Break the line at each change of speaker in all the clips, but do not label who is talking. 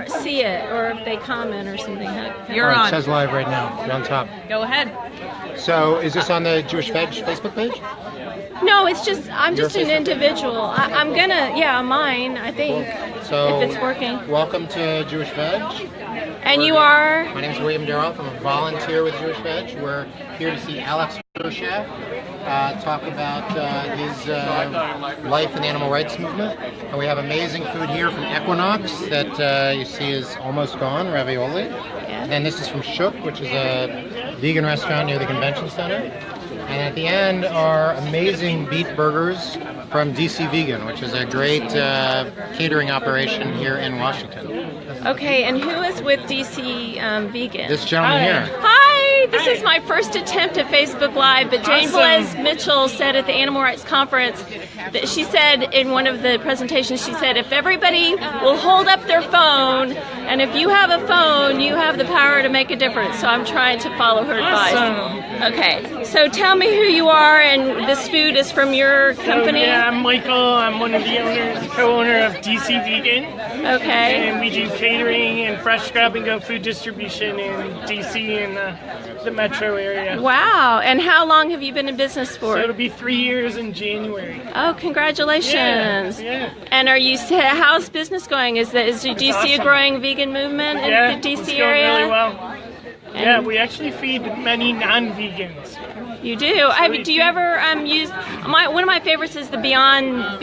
see it or if they comment or something.
You're on.
It says live right now. You're on top.
Go ahead.
So, is this on the Jewish Veg Facebook page?
No, it's just I'm just an individual. I'm gonna mine. I think
So,
if it's working.
Welcome to Jewish Veg.
And you are?
My name is William Daroff. I'm a volunteer with Jewish Veg. We're here to see Alex Hershaft talk about his life in the animal rights movement. And we have amazing food here from Equinox that you see is almost gone, ravioli.
Yeah.
And this is from Shook, which is a vegan restaurant near the convention center. And at the end are amazing beef burgers from DC Vegan, which is a great catering operation here in Washington.
Okay, and who is with DC Vegan?
This gentleman here.
Hi, this is my first attempt at Facebook Live, but Jane Blaise Mitchell said at the Animal Rights Conference that she said in one of the presentations, she said, if everybody will hold up their phone, and if you have a phone, you have the power to make a difference. So I'm trying to follow her advice. Okay, so tell me who you are, and this food is from your company?
Yeah, I'm Michael. I'm one of the owners, co-owner of DC Vegan.
Okay.
And we do catering and fresh grab-and-go food distribution in DC and the metro area.
Wow, and how long have you been in business for?
So it'll be 3 years in January.
Oh, congratulations.
Yeah.
And how's business going? Do you see a growing vegan movement in the DC
it's
area?
going really well. Yeah, we actually feed many non-vegans.
You do. Do you ever use one of my favorites is the Beyond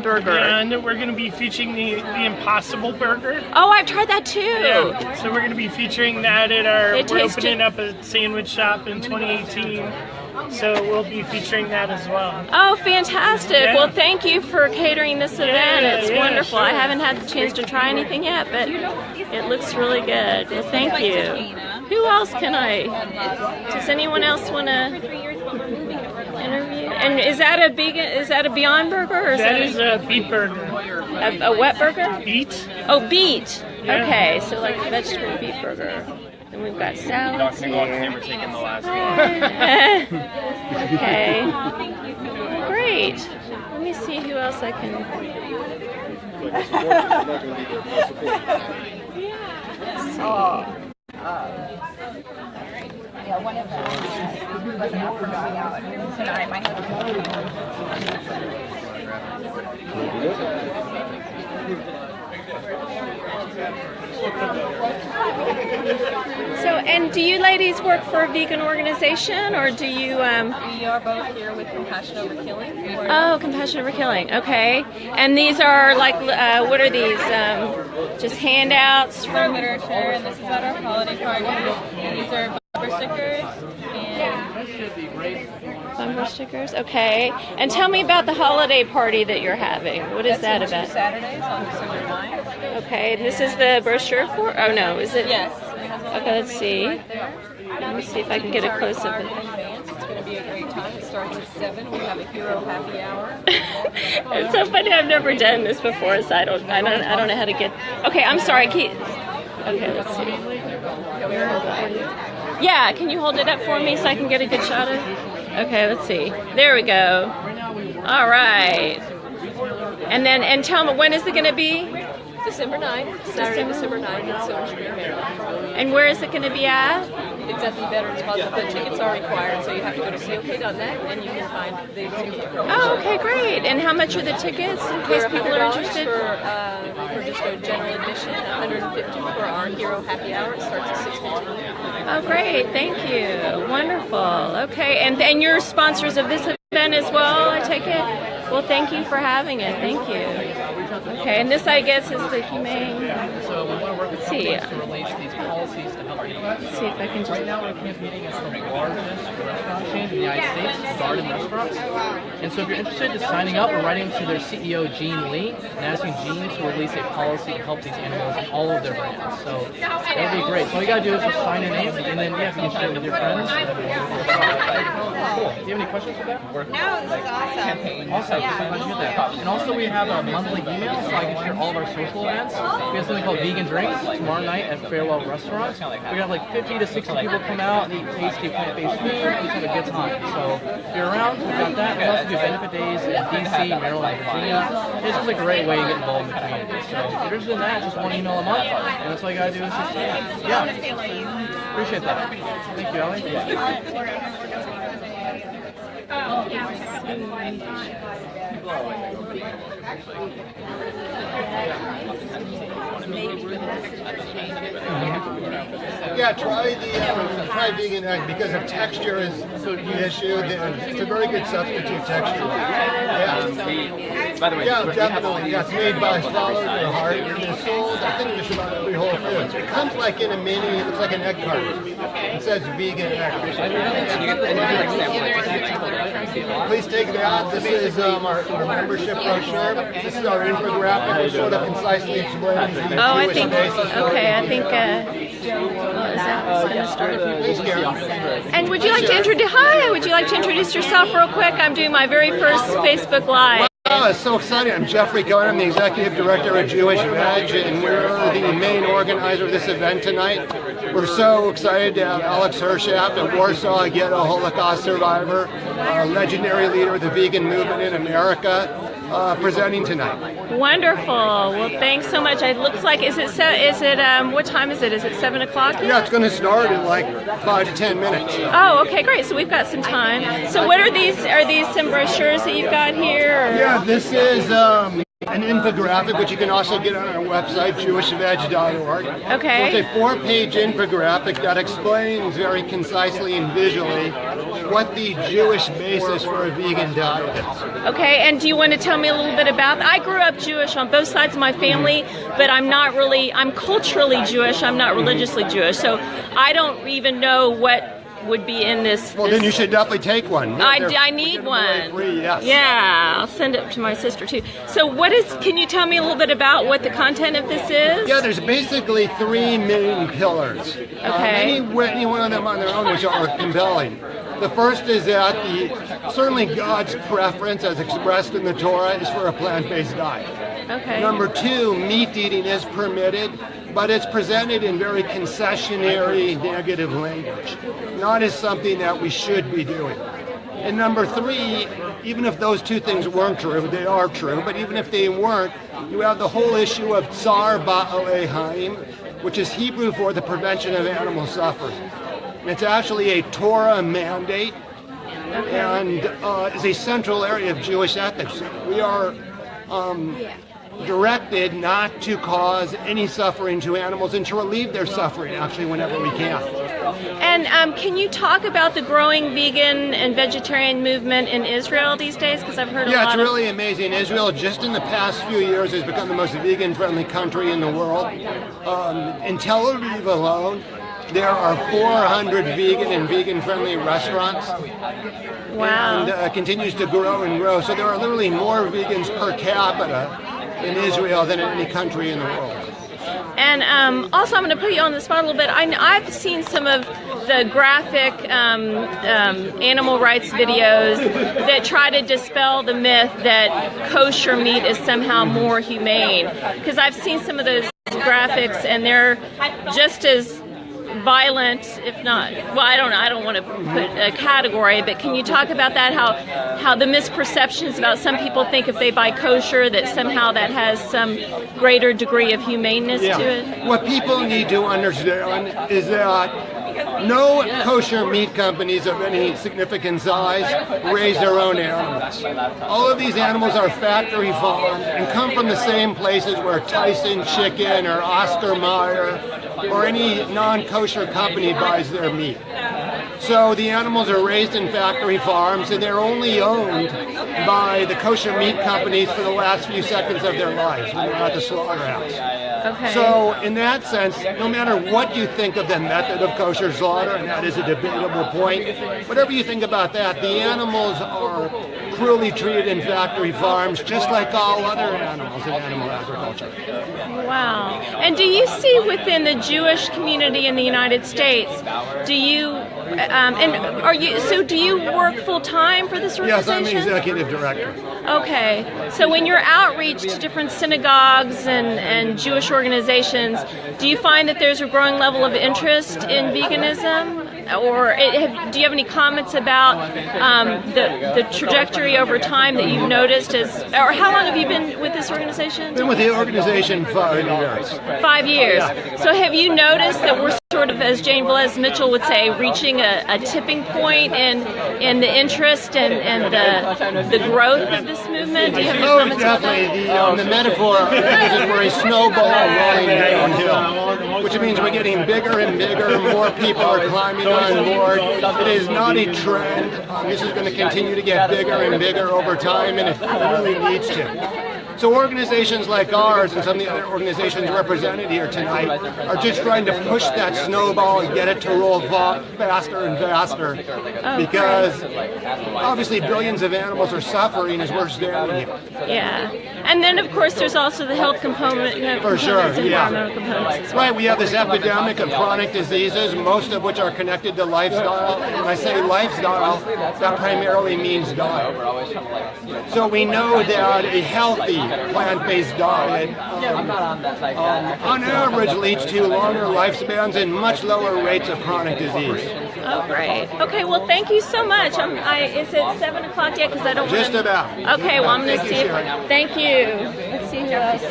Burger.
Yeah, and we're going to be featuring the Impossible Burger.
Oh, I've tried that too.
Yeah. So we're going to be featuring that at we're opening up a sandwich shop in 2018. So we'll be featuring that as well.
Oh, fantastic.
Yeah.
Well, thank you for catering this event. It's wonderful.
Sure.
I haven't had the chance to try anything yet, but it looks really good. Well, thank you. Who else does anyone else want to interview? And is that a Beyond Burger? Or is
that is a beet burger.
A wet burger?
Beet.
Oh, beet.
Yeah.
Okay, so like a vegetable beet burger. And we've got salads here. Okay. Great. Let me see who else I can. Let's see.
Yeah, one of them wasn't up for going out tonight. My
So, and do you ladies work for a vegan organization, or do you?
We are both here with Compassion Over Killing.
Oh, Compassion Over Killing. Okay. And these are like, what are these? Just handouts
from literature, and this is at our holiday party. These are bumper stickers
bumper stickers. Okay. And tell me about the holiday party that you're having. What is that about?
Saturdays on December 9th.
Okay. And this is the brochure for? Oh no, is it?
Yes.
Okay. Let's see. Let me see if I can get a close up.
It's going to be a great time. It starts at 7. We have a hero happy hour.
It's so funny. I've never done this before, so I don't know how to get. Okay, I'm sorry. Okay, let's see. Yeah, can you hold it up for me so I can get a good shot of it? Okay, let's see. There we go. All right. And tell me, when is it going to be?
December 9th. Saturday, December 9th in Silver Spring, Maryland.
And where is it going to be at?
It's at the Veterans Plaza, but tickets are required, so you have to go to COK.net and you can find the ticket.
Oh, okay, great. And how much are the tickets in case people are interested?
For just a general admission, $150 for our Hero Happy Hour. It starts at 6:15.
Oh, great. Thank you. Wonderful. Okay. And you're sponsors of this event as well, I take it? Well, thank you for having it. Thank you. Okay, and this, I guess, is the humane. Let's see. Let's see if I can just.
Right now, we're competing against the largest restaurant chain in the United States, Garden Restaurants. And so, if you're interested in signing up or writing to their CEO, Gene Lee, and asking Gene to release a policy to help these animals in all of their brands. So, that would be great. So, all you gotta do is just sign your name, and then, yeah, if you can share it with your friends. Cool. Do you have any questions for that?
No, this is awesome.
Awesome. I'm glad you get that. And also we have a monthly email, so I can share all of our social events. We have something called Vegan Drinks tomorrow night at Farewell Restaurant. We have like 50 to 60 people come out and eat tasty plant-based food and just have a good time. So if you're around, we've got that. We also do benefit days in DC, Maryland, Virginia. It's just a great way to get involved in the community. So if you're interested in that, just one email a month, and that's all you gotta do is just appreciate that. Thank you, Allie.
Yeah, try vegan egg because of texture is the issue. It's a very good substitute texture. Yeah.
By the way,
Yeah, definitely. Yeah, it's made by Swallow the Heart. It's sold, I think, just about every Whole Foods. It comes like in a mini, it looks like an egg carton. It says vegan egg. Please take that. This is our membership brochure. This is our infographic, which sort of concisely explains the Jewish basis.
I think is that going to start?
Please, Karen.
And would you like to introduce yourself real quick? I'm doing my very first Facebook Live.
Oh, it's so exciting. I'm Jeffrey Cohen. I'm the executive director of Jewish Veg, and we're the main organizer of this event tonight. We're so excited to have Alex Hershaft of Warsaw, again, a Holocaust survivor, a legendary leader of the vegan movement in America, presenting tonight.
Wonderful. Well, thanks so much. It looks like, what time is it? Is it 7 o'clock?
Yeah, it's going to start in like 5 to 10 minutes.
Oh, okay, great. So we've got some time. So what are these? Are these some brochures that you've got here? Or?
Yeah, this is an infographic, which you can also get on our website, jewishveg.org.
Okay.
So it's a 4-page infographic that explains very concisely and visually what the Jewish basis for a vegan diet is.
Okay, and do you want to tell me a little bit about that? I grew up Jewish on both sides of my family, but I'm culturally Jewish, I'm not religiously Jewish, so I don't even know what would be in this.
Well, then you should definitely take one.
I need one.
Free, yes.
Yeah, I'll send it to my sister too. So can you tell me a little bit about what the content of this is?
Yeah, there's basically 3 main pillars.
Okay.
Any one of them on their own which are compelling. The first is that certainly God's preference as expressed in the Torah is for a plant-based diet.
Okay.
Number 2, meat eating is permitted, but it's presented in very concessionary negative language, not as something that we should be doing. And number 3, even if those 2 things weren't true, they are true, but even if they weren't, you have the whole issue of tsar ba'alei haim, which is Hebrew for the prevention of animal suffering. And it's actually a Torah mandate and is a central area of Jewish ethics. We are directed not to cause any suffering to animals and to relieve their suffering, actually, whenever we can.
And can you talk about the growing vegan and vegetarian movement in Israel these days? Because I've heard a lot.
Yeah, it's really amazing. Israel, just in the past few years, has become the most vegan-friendly country in the world. In Tel Aviv alone, there are 400 vegan and vegan-friendly restaurants.
Wow.
And continues to grow and grow. So there are literally more vegans per capita in Israel than in any country in the world.
And also, I'm going to put you on the spot a little bit. I've seen some of the graphic animal rights videos that try to dispel the myth that kosher meat is somehow more humane. Because I've seen some of those graphics, and they're just as violent, if not, well, I don't want to put a category, but can you talk about that, how the misperceptions about some people think if they buy kosher that somehow that has some greater degree of humaneness to it?
What people need to understand is that no kosher meat companies of any significant size raise their own animals. All of these animals are factory farmed and come from the same places where Tyson Chicken or Oscar Mayer or any non-kosher company buys their meat. So the animals are raised in factory farms and they're only owned by the kosher meat companies for the last few seconds of their lives when they're at the slaughterhouse.
Okay.
So in that sense, no matter what you think of the method of kosher slaughter, and that is a debatable point, whatever you think about that, the animals are cruelly treated in factory farms just like all other animals in animal agriculture.
Wow. And do you see within the Jewish community in the United States, do you And are you? So do you work full time for this
Yes,
organization?
I'm the executive director.
Okay. So when you're outreach to different synagogues and Jewish organizations, do you find that there's a growing level of interest in veganism? Or do you have any comments about the trajectory over time that you've noticed? Or how long have you been with this organization?
Been with the organization 5 years.
5 years. So have you noticed that we're sort of, as Jane Velez Mitchell would say, reaching a tipping point in the interest and the growth of this movement? Do you have any
Oh,
comments about that?
definitely. The metaphor is we're a snowball rolling downhill, which means we're getting bigger and bigger. More people are climbing on board. It is not a trend. This is going to continue to get bigger and bigger over time, and it really needs to. So organizations like ours and some of the other organizations represented here tonight are just trying to push that snowball and get it to roll faster and faster, because obviously billions of animals are suffering as we're standing here.
Yeah. And then, of course, there's also the health component.
For sure,
and
yeah.
environmental components as well.
Right, we have this epidemic of chronic diseases, most of which are connected to lifestyle. When I say lifestyle, that primarily means diet. So we know that a healthy plant-based diet on average leads to longer lifespans and much lower rates of chronic disease.
Oh, great. Okay, well, thank you so much. Is it 7 o'clock yet? Because I don't
Just
wanna...
about.
Okay, well, I'm going to
Thank
see
you,
if...
Sharon.
Thank you. Let's see who else.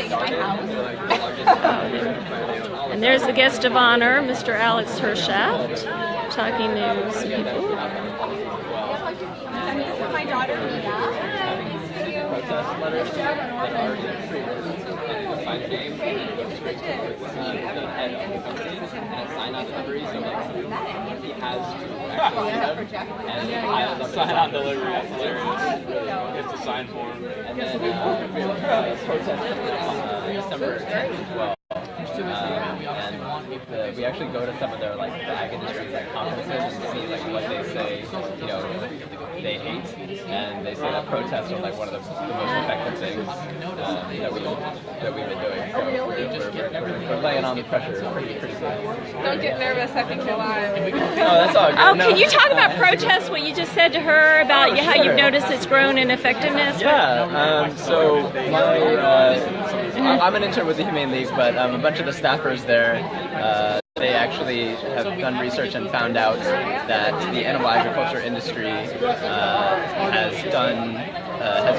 And there's the guest of honor, Mr. Alex Hershaft, talking to some people.
My daughter,
Sign on delivery, that's hilarious. It's a sign form. And then we have a protest on December 10th as well. And we actually go to some of their like the ag industry like conferences and see like what they say, you know, they hate, and they say that protests are like one of the most effective things that we've been doing. So we're laying on the pressure pretty good.
don't get nervous. I think you're live.
Oh, that's all good.
Oh,
No.
can you talk about protests, what you just said to her about how you've noticed it's grown in effectiveness?
Yeah, so I'm an intern with the Humane League, but a bunch of the staffers there, they actually have done research and found out that the animal agriculture industry has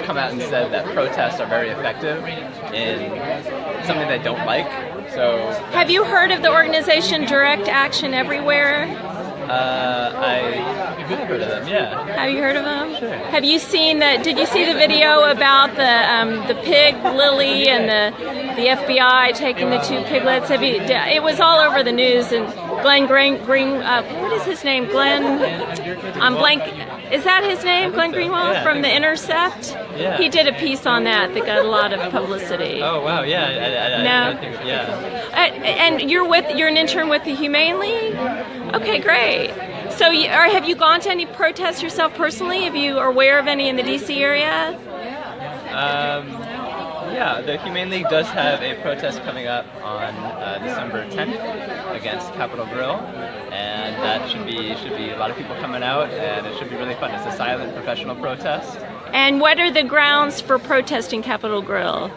come out and said that protests are very effective in something they don't like. So
Have you heard of the organization Direct Action Everywhere?
I've heard of them, yeah.
Have you heard of them?
Sure.
Have you seen that? Did you see the video about the pig Lily and the FBI taking the 2 piglets? It was all over the news. And Glenn Green, what is his name? I'm blank. Is that his name? Glenn Greenwald
Yeah.
from The Intercept?
Yeah.
He did a piece on that got a lot of publicity.
Oh wow, yeah.
No.
I think, yeah.
And you're an intern with the Humane League? Okay, great. So have you gone to any protests yourself personally? Are you aware of any in the DC area?
Yeah, the Humane League does have a protest coming up on December 10th against Capitol Grill, and that should be a lot of people coming out, and it should be really fun. It's a silent professional protest.
And what are the grounds for protesting Capitol Grill?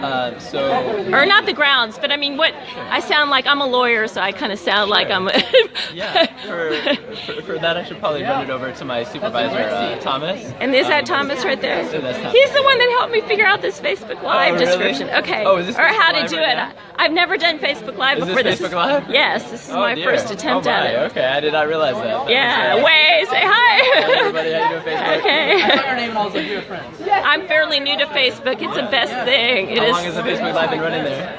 Or not the grounds, but I mean, what? I sound like I'm a lawyer, so I kind of sound like I'm.
Yeah, for that I should probably run it over to my supervisor, Thomas.
And is that Thomas right there?
So that's Thomas.
He's the one that helped me figure out this Facebook Live
really?
description. Okay.
Oh, is this
or how
Facebook
to
Live
do
right
it.
now?
I've never done Facebook Live
Is
before.
this Facebook Live?
Yes, this is
Oh,
my
dear.
first attempt
Oh,
at
my.
it.
Okay, I did not realize that.
Yeah, way, say hi.
Hey, everybody, how you doing, Facebook?
Okay.
I saw your name and I was like, you're friends.
I'm fairly new to Facebook. It's the best thing. It
How
is.
long has the Facebook Live been running there?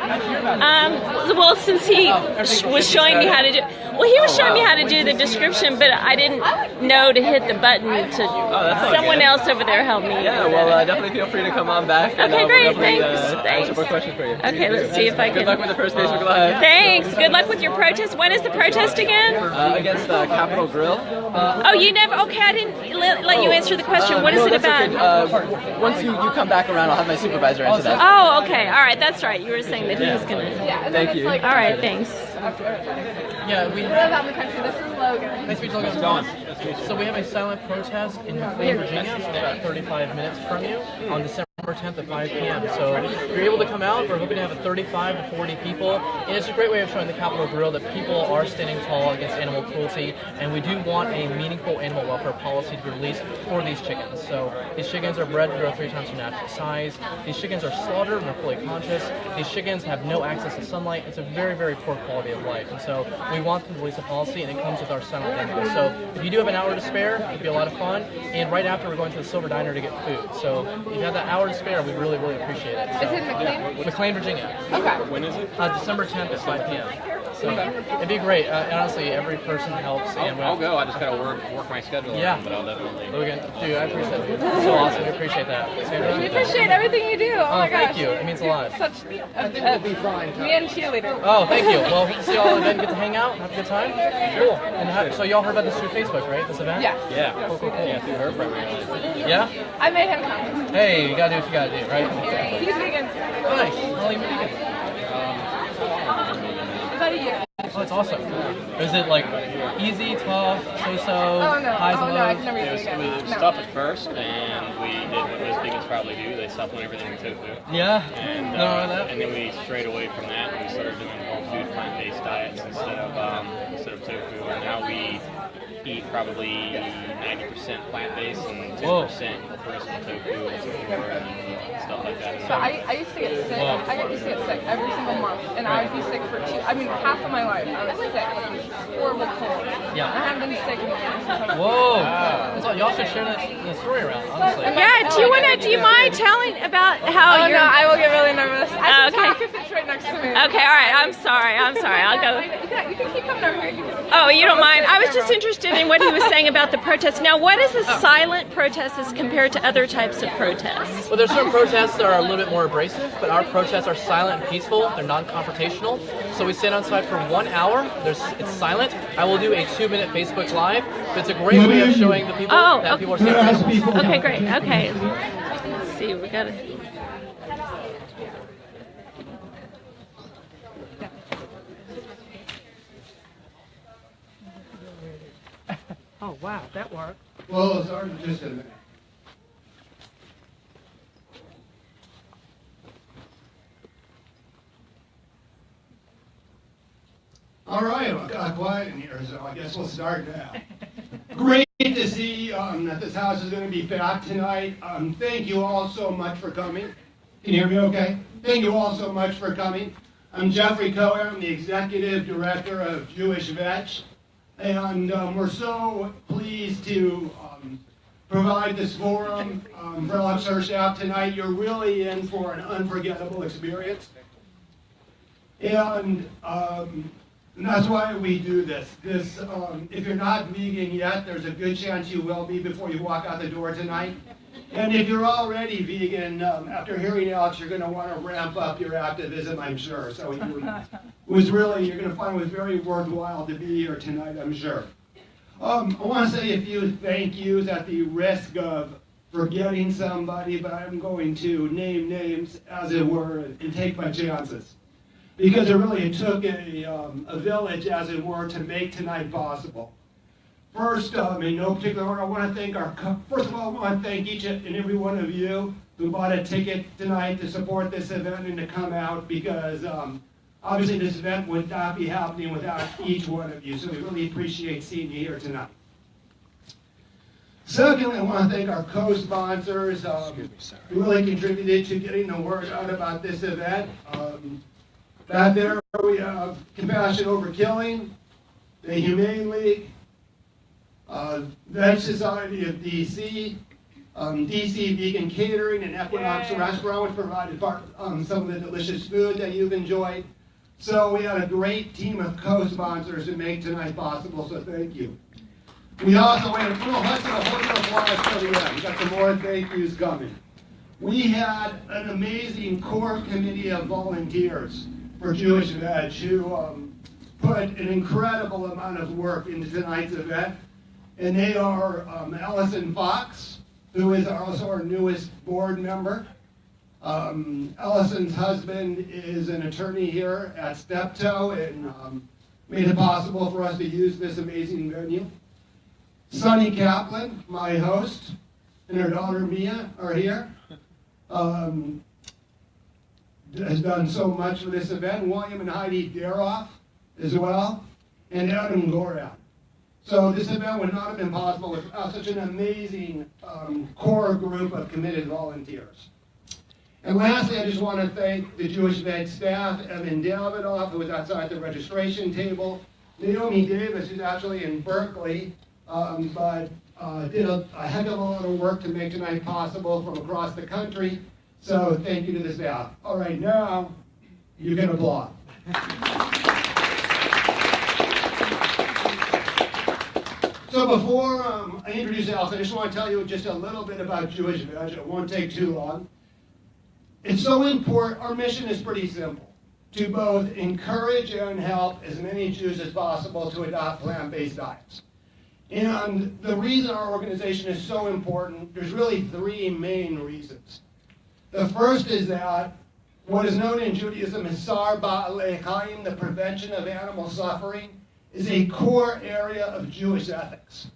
Well, since he was showing me how to do, he was showing me how to do the description, but I didn't know to hit the button to.
that's all
Someone
good.
else over there helped me.
Yeah, well, definitely feel free to come on back. And,
Okay, great.
we'll definitely,
Thanks.
answer more questions for you.
Okay, let's see if I can.
Good luck with the first Facebook Live.
Thanks. Good luck with your protest. When is the protest again?
Against Capitol Grill.
Oh, you never. Okay, I didn't let you answer the question. What is
No,
it
that's
about?
okay. Once you come back around, I'll have my supervisor answer that.
Oh, Oh, okay. All right. That's right. You were saying that he was going to.
Yeah, and then
Thank
it's
you.
like,
All right. Thanks.
Yeah, we
Live
have.
out in the country. This is Logan.
Nice to meet you, Logan. So we have a silent protest in McLean, Virginia, so it's about 35 minutes from you, on December 10th at 5 p.m. So if you're able to come out, we're hoping to have 35 to 40 people. And it's a great way of showing the Capitol Grill that people are standing tall against animal cruelty, and we do want a meaningful animal welfare policy to be released for these chickens. So these chickens are bred to grow 3 times their natural size. These chickens are slaughtered and are fully conscious. These chickens have no access to sunlight. It's a very, very poor quality of life. And so we want to release a policy, and it comes with our silent animals. So if you do have an hour to spare, it'd be a lot of fun. And right after, we're going to the Silver Diner to get food. So if you have that hour to spare, we'd really, really appreciate it. So,
Is it McLean?
McLean, Virginia.
Okay.
When is it?
December 10th at 5 p.m. So it'd be great. Honestly, every person helps. And
I'll go. I just gotta work my schedule.
Yeah.
Around, but I'll definitely.
Dude, I appreciate it. It's so awesome. We appreciate that. Sandra?
We appreciate everything you do. Oh my gosh.
Thank you. It means a lot.
Such a me and cheerleader.
Oh, thank you. Well, we can see y'all again, get to hang out, have a good time. Cool. And so y'all heard about this through Facebook, right? This event?
Yes.
Yeah.
Cool.
Yeah, through her primarily.
Yeah?
I made him come.
Hey, you gotta do what you gotta do, right?
He's vegan.
Nice. Well, you vegan.
About a year.
Oh, that's awesome. Is it like easy, tough, so-so,
Oh no.
highs and
Oh no. I
lows?
can never
It
eat
was,
vegan.
we
No.
stuffed at first, and we did what most vegans probably do. They supplement everything with tofu.
Yeah?
And,
Don't know that?
and then we strayed away from that, and we started doing whole food plant-based diets instead of tofu. And now we eat probably 90% plant-based and 10% personal tofu and stuff like that.
So I used to get sick.
Wow.
I used to get sick every single month, and I would be sick for half of my life. I was sick. Like, it was horrible cold.
Yeah.
I haven't been sick in years.
Whoa! That's all. Y'all should share the story around, honestly.
Yeah. Do you mind telling about how
Oh
you're?
no, I will get really nervous. I can
Okay.
talk if it's right next to me.
Okay. All right. I'm sorry. I'll go.
You can keep coming over here.
Oh, you don't mind? I was just interested in what he was saying about the protest. Now, what is a silent protest as compared to other types of protests?
Well, there's certain protests that are a little bit more abrasive, but our protests are silent and peaceful. They're non-confrontational. So we stand outside for 1 hour. It's silent. I will do a 2-minute Facebook Live, but it's a great way of showing the people that people are saying peaceful.
Okay, great. Okay. Let's see. We got it.
Oh wow, that worked.
Well, sorry, just a minute. All right, well, got quiet in here, so I guess we'll start now. Great to see that this house is going to be packed tonight. Thank you all so much for coming. Can you hear me okay? Thank you all so much for coming. I'm Jeffrey Cohen. I'm the Executive Director of Jewish Vetch. And we're so pleased to provide this forum for Alex Hershaft tonight. You're really in for an unforgettable experience. And that's why we do this. If you're not vegan yet, there's a good chance you will be before you walk out the door tonight. And if you're already vegan, after hearing Alex, you're going to want to ramp up your activism, I'm sure. So you're going to find it was very worthwhile to be here tonight, I'm sure. I want to say a few thank yous at the risk of forgetting somebody, but I'm going to name names, as it were, and take my chances. Because it took a village, as it were, to make tonight possible. First, in no particular order, I want to thank first of all, I want to thank each and every one of you who bought a ticket tonight to support this event and to come out, because obviously this event would not be happening without each one of you, so we really appreciate seeing you here tonight. Secondly, I want to thank our co-sponsors who really contributed to getting the word out about this event. Back there we have Compassion Over Killing, the Humane League, Veg Society of DC, DC Vegan Catering, and Equinox Restaurant, which provided some of the delicious food that you've enjoyed. So we had a great team of co-sponsors to make tonight possible, so thank you. We also had a little applause for the end. We got some more thank yous coming. We had an amazing core committee of volunteers for Jewish Veg who put an incredible amount of work into tonight's event. And they are Allison Fox, who is also our newest board member. Allison's husband is an attorney here at Steptoe and made it possible for us to use this amazing venue. Sunny Kaplan, my host, and her daughter Mia are here. Has done so much for this event. William and Heidi Daroff as well, and Adam Goran. So this event would not have been possible without such an amazing core group of committed volunteers. And lastly, I just want to thank the Jewish Vet staff, Evan Davidoff, who was outside the registration table, Naomi Davis, who's actually in Berkeley, but did a heck of a lot of work to make tonight possible from across the country. So thank you to the staff. All right, now you can applaud. So before I introduce Alison, I just want to tell you just a little bit about Jewish Veg. It won't take too long. It's so important. Our mission is pretty simple: to both encourage and help as many Jews as possible to adopt plant-based diets. And the reason our organization is so important, there's really three main reasons. The first is that what is known in Judaism as Sar Ba'alei Chaim, the prevention of animal suffering, is a core area of Jewish ethics.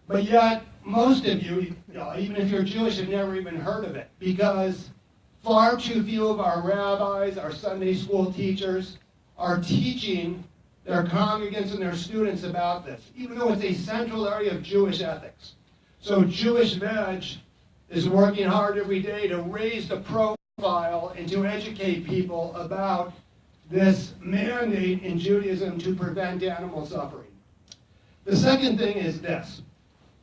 But yet, most of you, even if you're Jewish, have never even heard of it, because far too few of our rabbis, our Sunday school teachers, are teaching their congregants and their students about this, even though it's a central area of Jewish ethics. So Jewish Veg is working hard every day to raise the profile and to educate people about this mandate in Judaism to prevent animal suffering. The second thing is this.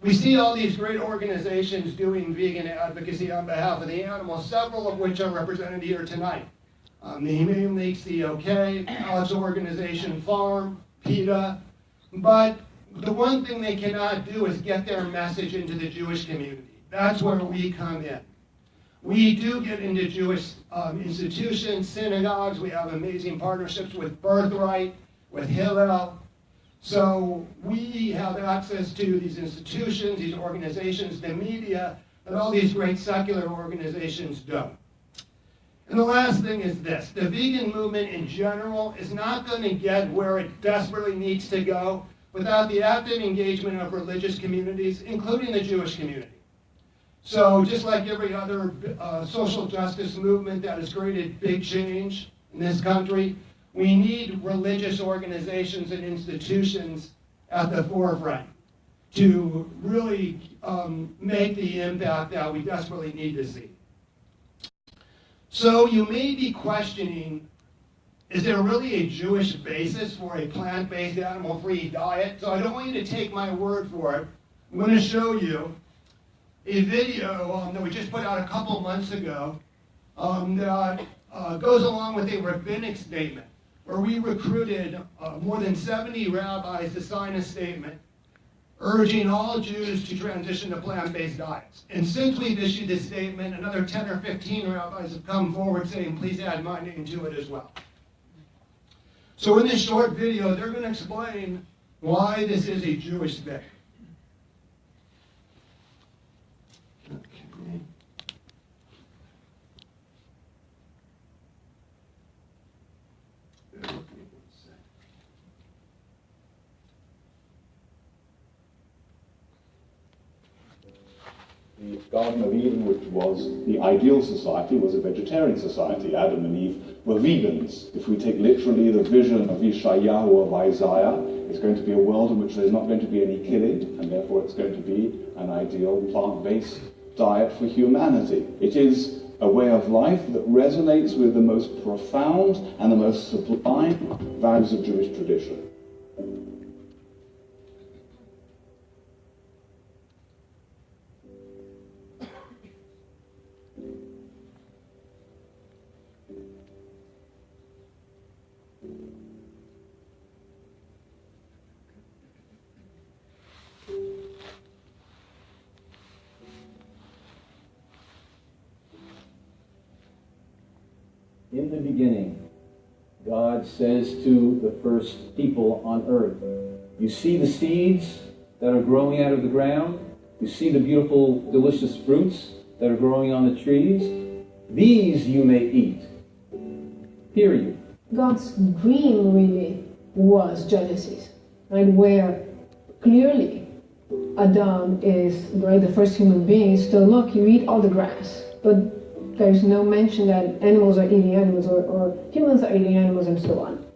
We see all these great organizations doing vegan advocacy on behalf of the animals, several of which are represented here tonight. The Humane League, COK, Alex Organization Farm, PETA. But the one thing they cannot do is get their message into the Jewish community. That's where we come in. We do get into Jewish institutions, synagogues. We have amazing partnerships with Birthright, with Hillel. So we have access to these institutions, these organizations, the media, that all these great secular organizations don't. And the last thing is this. The vegan movement in general is not going to get where it desperately needs to go without the active engagement of religious communities, including the Jewish community. So just like every other social justice movement that has created big change in this country, we need religious organizations and institutions at the forefront to really make the impact that we desperately need to see. So you may be questioning, is there really a Jewish basis for a plant-based, animal-free diet? So I don't want you to take my word for it. I'm going to show you a video that we just put out a couple months ago that goes along with a rabbinic statement where we recruited more than 70 rabbis to sign a statement urging all Jews to transition to plant-based diets. And since we've issued this statement, another 10 or 15 rabbis have come forward saying, please add my name to it as well. So in this short video, they're going to explain why this is a Jewish thing. Okay.
The Garden of Eden, which was the ideal society, was a vegetarian society. Adam and Eve were vegans. If we take literally the vision of Yeshayahu or of Isaiah, it's going to be a world in which there's not going to be any killing, and therefore it's going to be an ideal plant-based diet for humanity. It is a way of life that resonates with the most profound and the most sublime values of Jewish tradition.
In the beginning, God says to the first people on earth, you see the seeds that are growing out of the ground? You see the beautiful, delicious fruits that are growing on the trees? These you may eat. Period.
God's dream really was Genesis, and where clearly Adam is, right, the first human being. So look, you eat all the grass, but there's no mention that animals are eating animals or humans are eating animals and so on.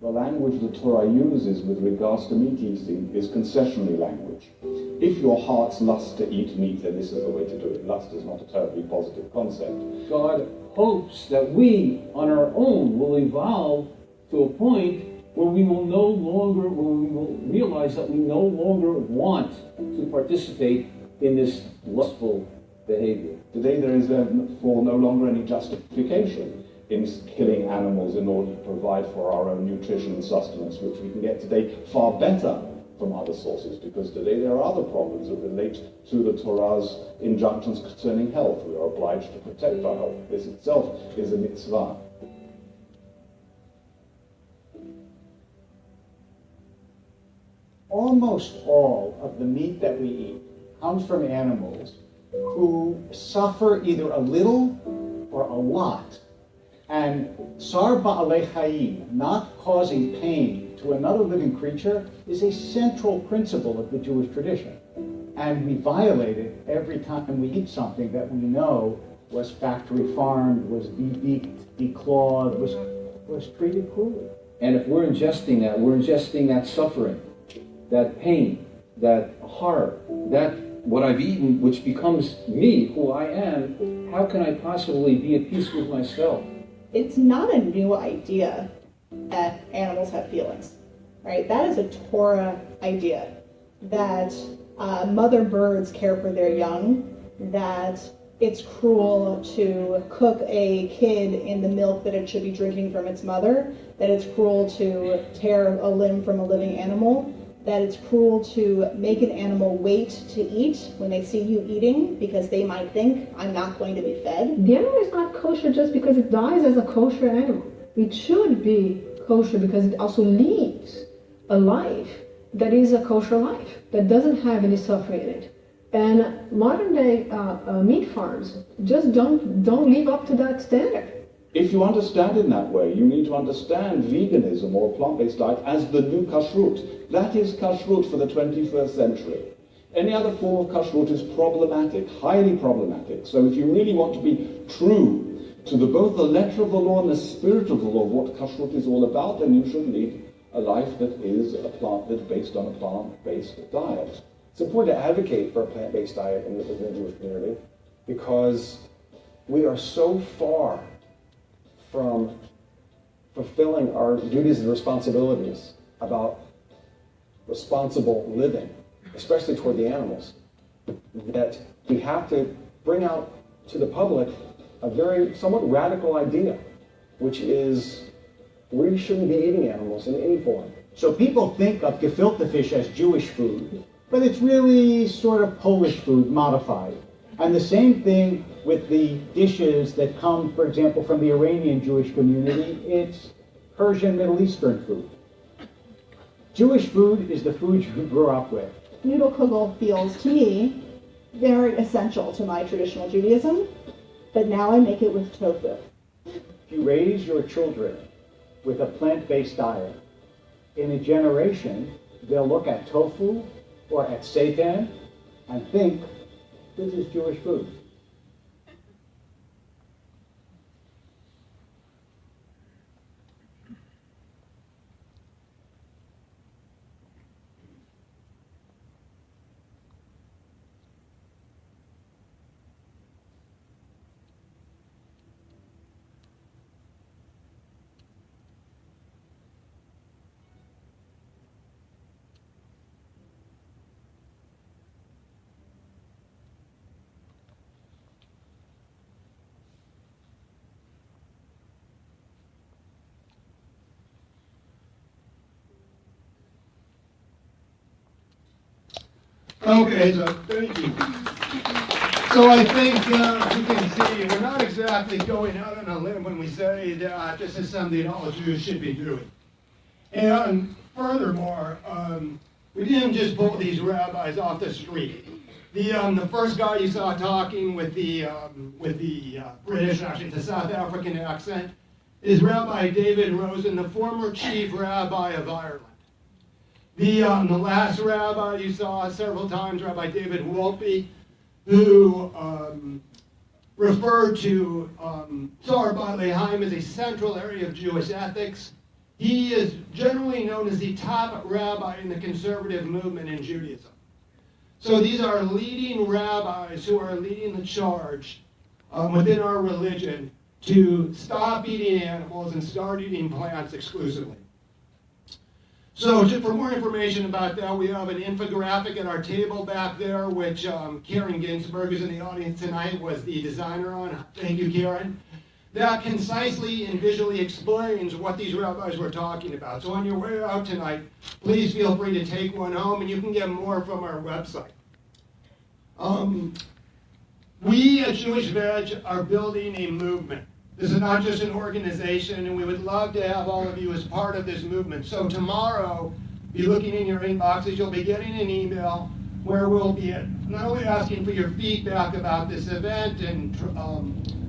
The language the Torah uses with regards to meat eating is concessionary language. If your heart's lust to eat meat, then this is the way to do it. Lust is not a terribly positive concept.
God hopes that we, on our own, will evolve to a point where we will realize that we no longer want to participate in this lustful behavior.
Today there is therefore no longer any justification in killing animals in order to provide for our own nutrition and sustenance, which we can get today far better from other sources, because today there are other problems that relate to the Torah's injunctions concerning health. We are obliged to protect our health. This itself is a mitzvah.
Almost all of the meat that we eat comes from animals who suffer either a little or a lot. And Sar Ba'alei Chayim, not causing pain to another living creature, is a central principle of the Jewish tradition. And we violate it every time we eat something that we know was factory farmed, was beaked, declawed, was treated cruelly.
And if we're ingesting that suffering, that pain, that horror, that what I've eaten, which becomes me, who I am, how can I possibly be at peace with myself?
It's not a new idea that animals have feelings, right? That is a Torah idea, that mother birds care for their young, that it's cruel to cook a kid in the milk that it should be drinking from its mother, that it's cruel to tear a limb from a living animal, that it's cruel to make an animal wait to eat when they see you eating because they might think, I'm not going to be fed.
The animal is not kosher just because it dies as a kosher animal. It should be kosher because it also leads a life that is a kosher life, that doesn't have any suffering in it. And modern day meat farms just don't live up to that standard.
If you understand in that way, you need to understand veganism or plant-based diet as the new kashrut. That is kashrut for the 21st century. Any other form of kashrut is problematic, highly problematic. So if you really want to be true to both the letter of the law and the spirit of the law of what kashrut is all about, then you should lead a life that is based on a plant-based diet.
It's important to advocate for a plant-based diet in the Jewish community because we are so far from fulfilling our duties and responsibilities about responsible living, especially toward the animals, that we have to bring out to the public a very somewhat radical idea, which is we shouldn't be eating animals in any form.
So people think of gefilte fish as Jewish food, but it's really sort of Polish food modified. And the same thing with the dishes that come, for example, from the Iranian Jewish community. It's Persian Middle Eastern food. Jewish food is the food you grew up with.
Noodle kugel feels, to me, very essential to my traditional Judaism, but now I make it with tofu.
If you raise your children with a plant-based diet, in a generation, they'll look at tofu or at seitan and think, this is Jewish food.
Okay, so thank you. So I think you can see we're not exactly going out on a limb when we say that this is something all Jews should be doing. And furthermore, we didn't just pull these rabbis off the street. The first guy you saw talking with the British, actually the South African accent, is Rabbi David Rosen, the former chief rabbi of Ireland. The last rabbi you saw several times, Rabbi David Wolpe, who referred to Tzar Bat Lehaim as a central area of Jewish ethics. He is generally known as the top rabbi in the conservative movement in Judaism. So these are leading rabbis who are leading the charge within our religion to stop eating animals and start eating plants exclusively. So for more information about that, we have an infographic at our table back there, which Karen Ginsberg, who's in the audience tonight, was the designer on. Thank you, Karen. That concisely and visually explains what these rabbis were talking about. So on your way out tonight, please feel free to take one home, and you can get more from our website. We at Jewish Veg are building a movement. This is not just an organization, and we would love to have all of you as part of this movement. So tomorrow, be looking in your inboxes, you'll be getting an email where we'll be not only asking for your feedback about this event, and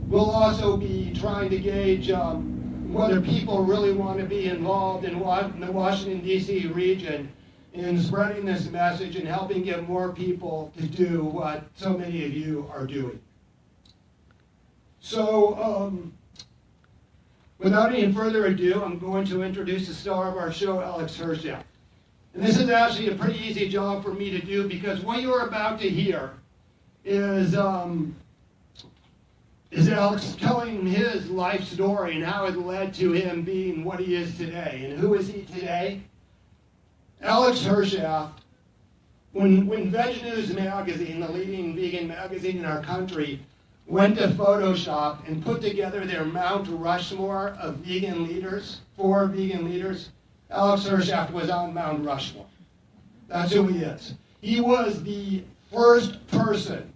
we'll also be trying to gauge whether people really want to be involved in the Washington, D.C. region in spreading this message and helping get more people to do what so many of you are doing. So, without any further ado, I'm going to introduce the star of our show, Alex Hershaft. And this is actually a pretty easy job for me to do, because what you're about to hear is Alex telling his life story and how it led to him being what he is today. And who is he today? Alex Hershaft, when Veg News magazine, the leading vegan magazine in our country, went to Photoshop and put together their Mount Rushmore of vegan leaders, 4 vegan leaders, Alex Hershaft was on Mount Rushmore. That's who he is. He was the first person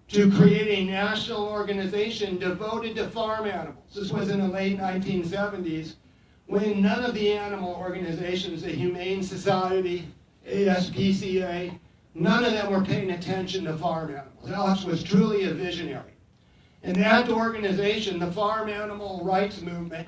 to create a national organization devoted to farm animals. This was in the late 1970s, when none of the animal organizations, the Humane Society, ASPCA, none of them were paying attention to farm animals. Alex was truly a visionary. And that organization, the Farm Animal Rights Movement,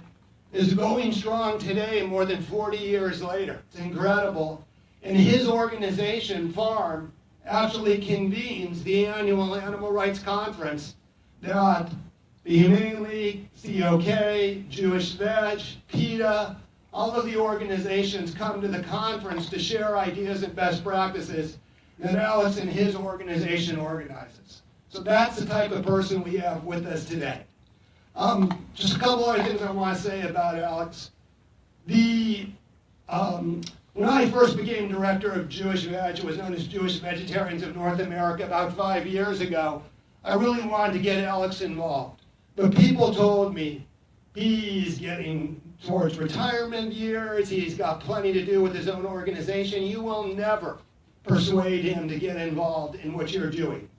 is going strong today more than 40 years later. It's incredible. And his organization, FARM, actually convenes the annual Animal Rights Conference that the Humane League, COK, Jewish Veg, PETA, all of the organizations come to the conference to share ideas and best practices that Alex and his organization organizes. So that's the type of person we have with us today. Just a couple other things I want to say about Alex. When I first became director of Jewish Veg, it was known as Jewish Vegetarians of North America about 5 years ago, I really wanted to get Alex involved. But people told me he's getting towards retirement years, he's got plenty to do with his own organization. You will never persuade him to get involved in what you're doing.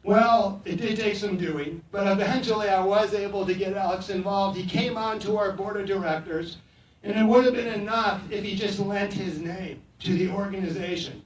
Well, it did take some doing, but eventually I was able to get Alex involved. He came on to our board of directors, and it would have been enough if he just lent his name to the organization.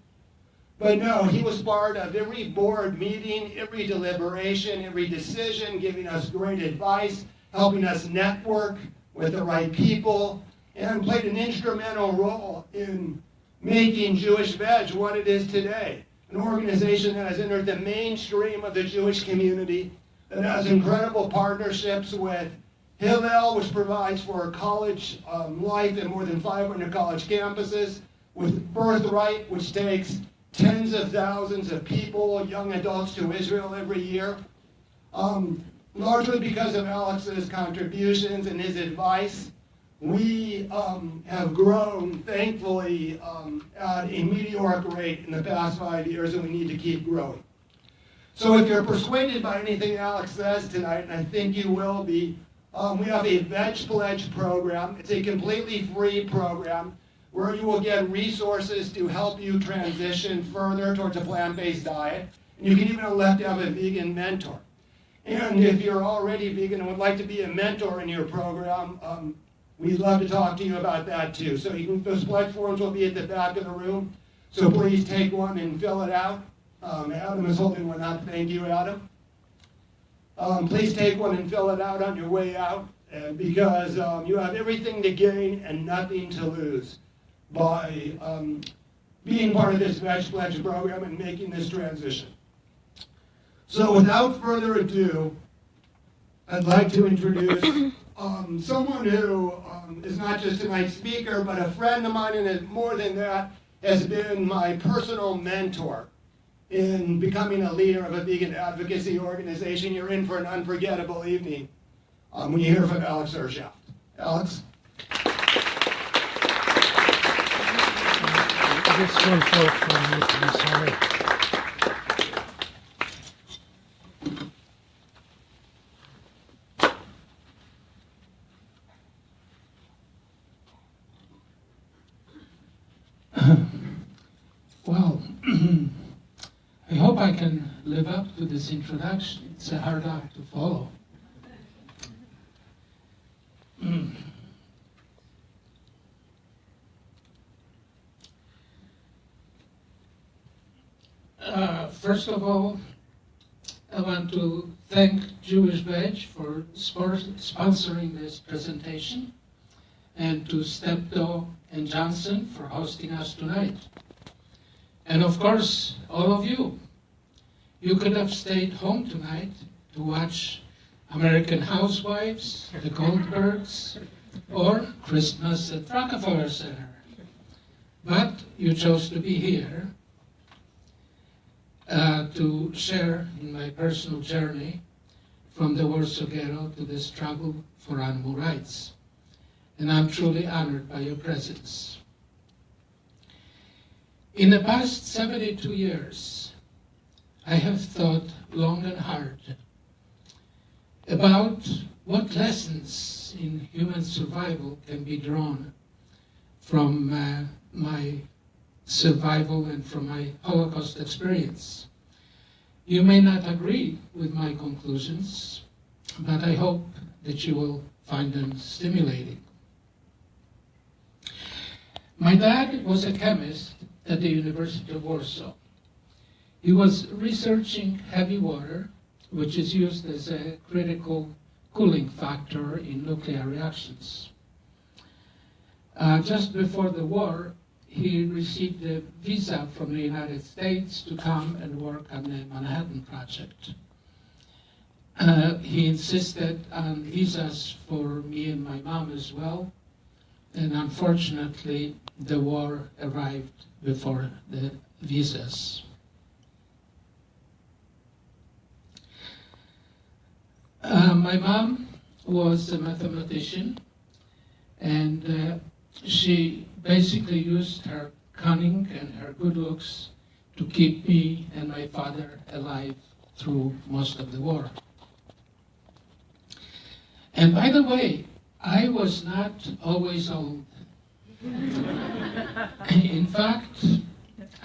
But no, he was part of every board meeting, every deliberation, every decision, giving us great advice, helping us network with the right people, and played an instrumental role in making Jewish Veg what it is today. An organization that has entered the mainstream of the Jewish community, that has incredible partnerships with Hillel, which provides for college life in more than 500 college campuses, with Birthright, which takes tens of thousands of people, young adults, to Israel every year. Largely because of Alex's contributions and his advice, we have grown, thankfully, at a meteoric rate in the past 5 years, and we need to keep growing. So if you're persuaded by anything Alex says tonight, and I think you will be, we have a Veg Pledge program. It's a completely free program where you will get resources to help you transition further towards a plant-based diet. And you can even elect to have a vegan mentor. And if you're already vegan and would like to be a mentor in your program,
we'd love to talk to you about that too. So those pledge forms will be at the back of the room. So please take one and fill it out. Adam is holding one up. Thank you, Adam. Please take one and fill it out on your way out, because you have everything to gain and nothing to lose by being part of this Veg Pledge program and making this transition. So without further ado, I'd like to introduce someone who is not just tonight's speaker, but a friend of mine, and more than that, has been my personal mentor in becoming a leader of a vegan advocacy organization. You're in for an unforgettable evening when you hear from Alex Hershaft. Alex?
Just one quote from me, I'm sorry. Well, I hope I can live up to this introduction. It's a hard act to follow. First of all, I want to thank Jewish Veg for sponsoring this presentation, and to Steptoe and Johnson for hosting us tonight. And of course, all of you. You could have stayed home tonight to watch American Housewives, The Goldbergs, or Christmas at Rockefeller Center. But you chose to be here to share in my personal journey from the Warsaw Ghetto to the struggle for animal rights. And I'm truly honored by your presence. In the past 72 years, I have thought long and hard about what lessons in human survival can be drawn from my survival and from my Holocaust experience. You may not agree with my conclusions, but I hope that you will find them stimulating. My dad was a chemist at the University of Warsaw. He was researching heavy water, which is used as a critical cooling factor in nuclear reactions. Just before the war, he received a visa from the United States to come and work on the Manhattan Project. He insisted on visas for me and my mom as well, and unfortunately, the war arrived before the visas. My mom was a mathematician, and she basically used her cunning and her good looks to keep me and my father alive through most of the war. And by the way, I was not always old. In fact,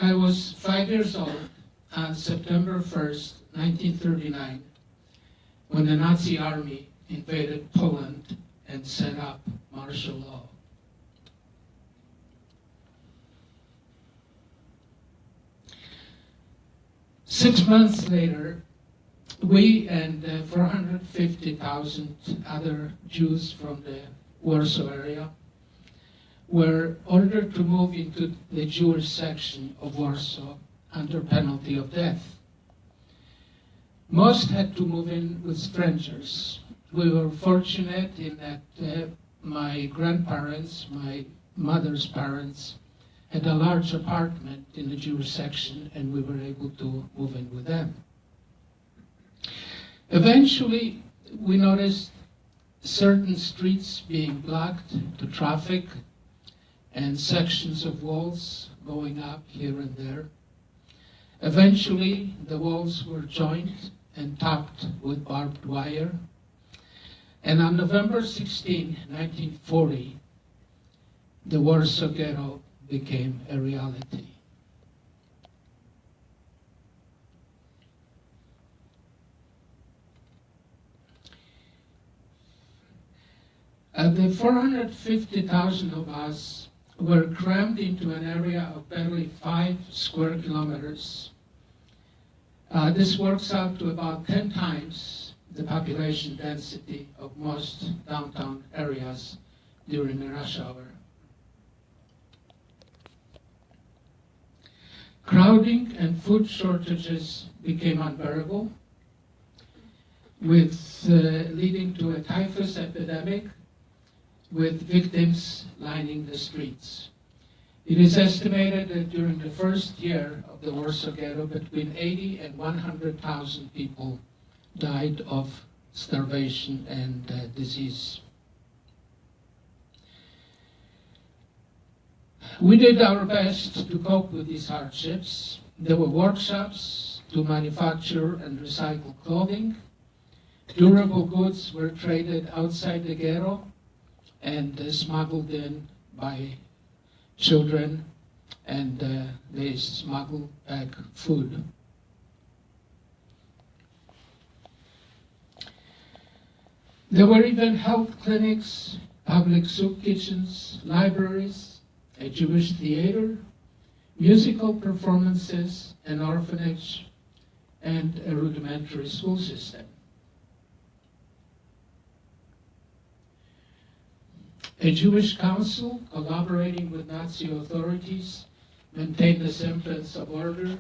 I was 5 years old on September 1st, 1939, when the Nazi army invaded Poland and set up martial law. Six months later, we and 450,000 other Jews from the Warsaw area were ordered to move into the Jewish section of Warsaw under penalty of death. Most had to move in with strangers. We were fortunate in that my grandparents, my mother's parents, had a large apartment in the Jewish section, and we were able to move in with them. Eventually, we noticed certain streets being blocked to traffic and sections of walls going up here and there. Eventually, the walls were joined and topped with barbed wire. And on November 16, 1940, the Warsaw Ghetto became a reality. The 450,000 of us were crammed into an area of barely 5 square kilometers. This works out to about 10 times the population density of most downtown areas during a rush hour. Crowding and food shortages became unbearable, leading to a typhus epidemic with victims lining the streets. It is estimated that during the first year of the Warsaw Ghetto, between 80 and 100,000 people died of starvation and disease. We did our best to cope with these hardships. There were workshops to manufacture and recycle clothing. Durable goods were traded outside the ghetto and smuggled in by children, and they smuggled back food. There were even health clinics, public soup kitchens, libraries, a Jewish theater, musical performances, an orphanage, and a rudimentary school system. A Jewish council, collaborating with Nazi authorities, maintained a semblance of order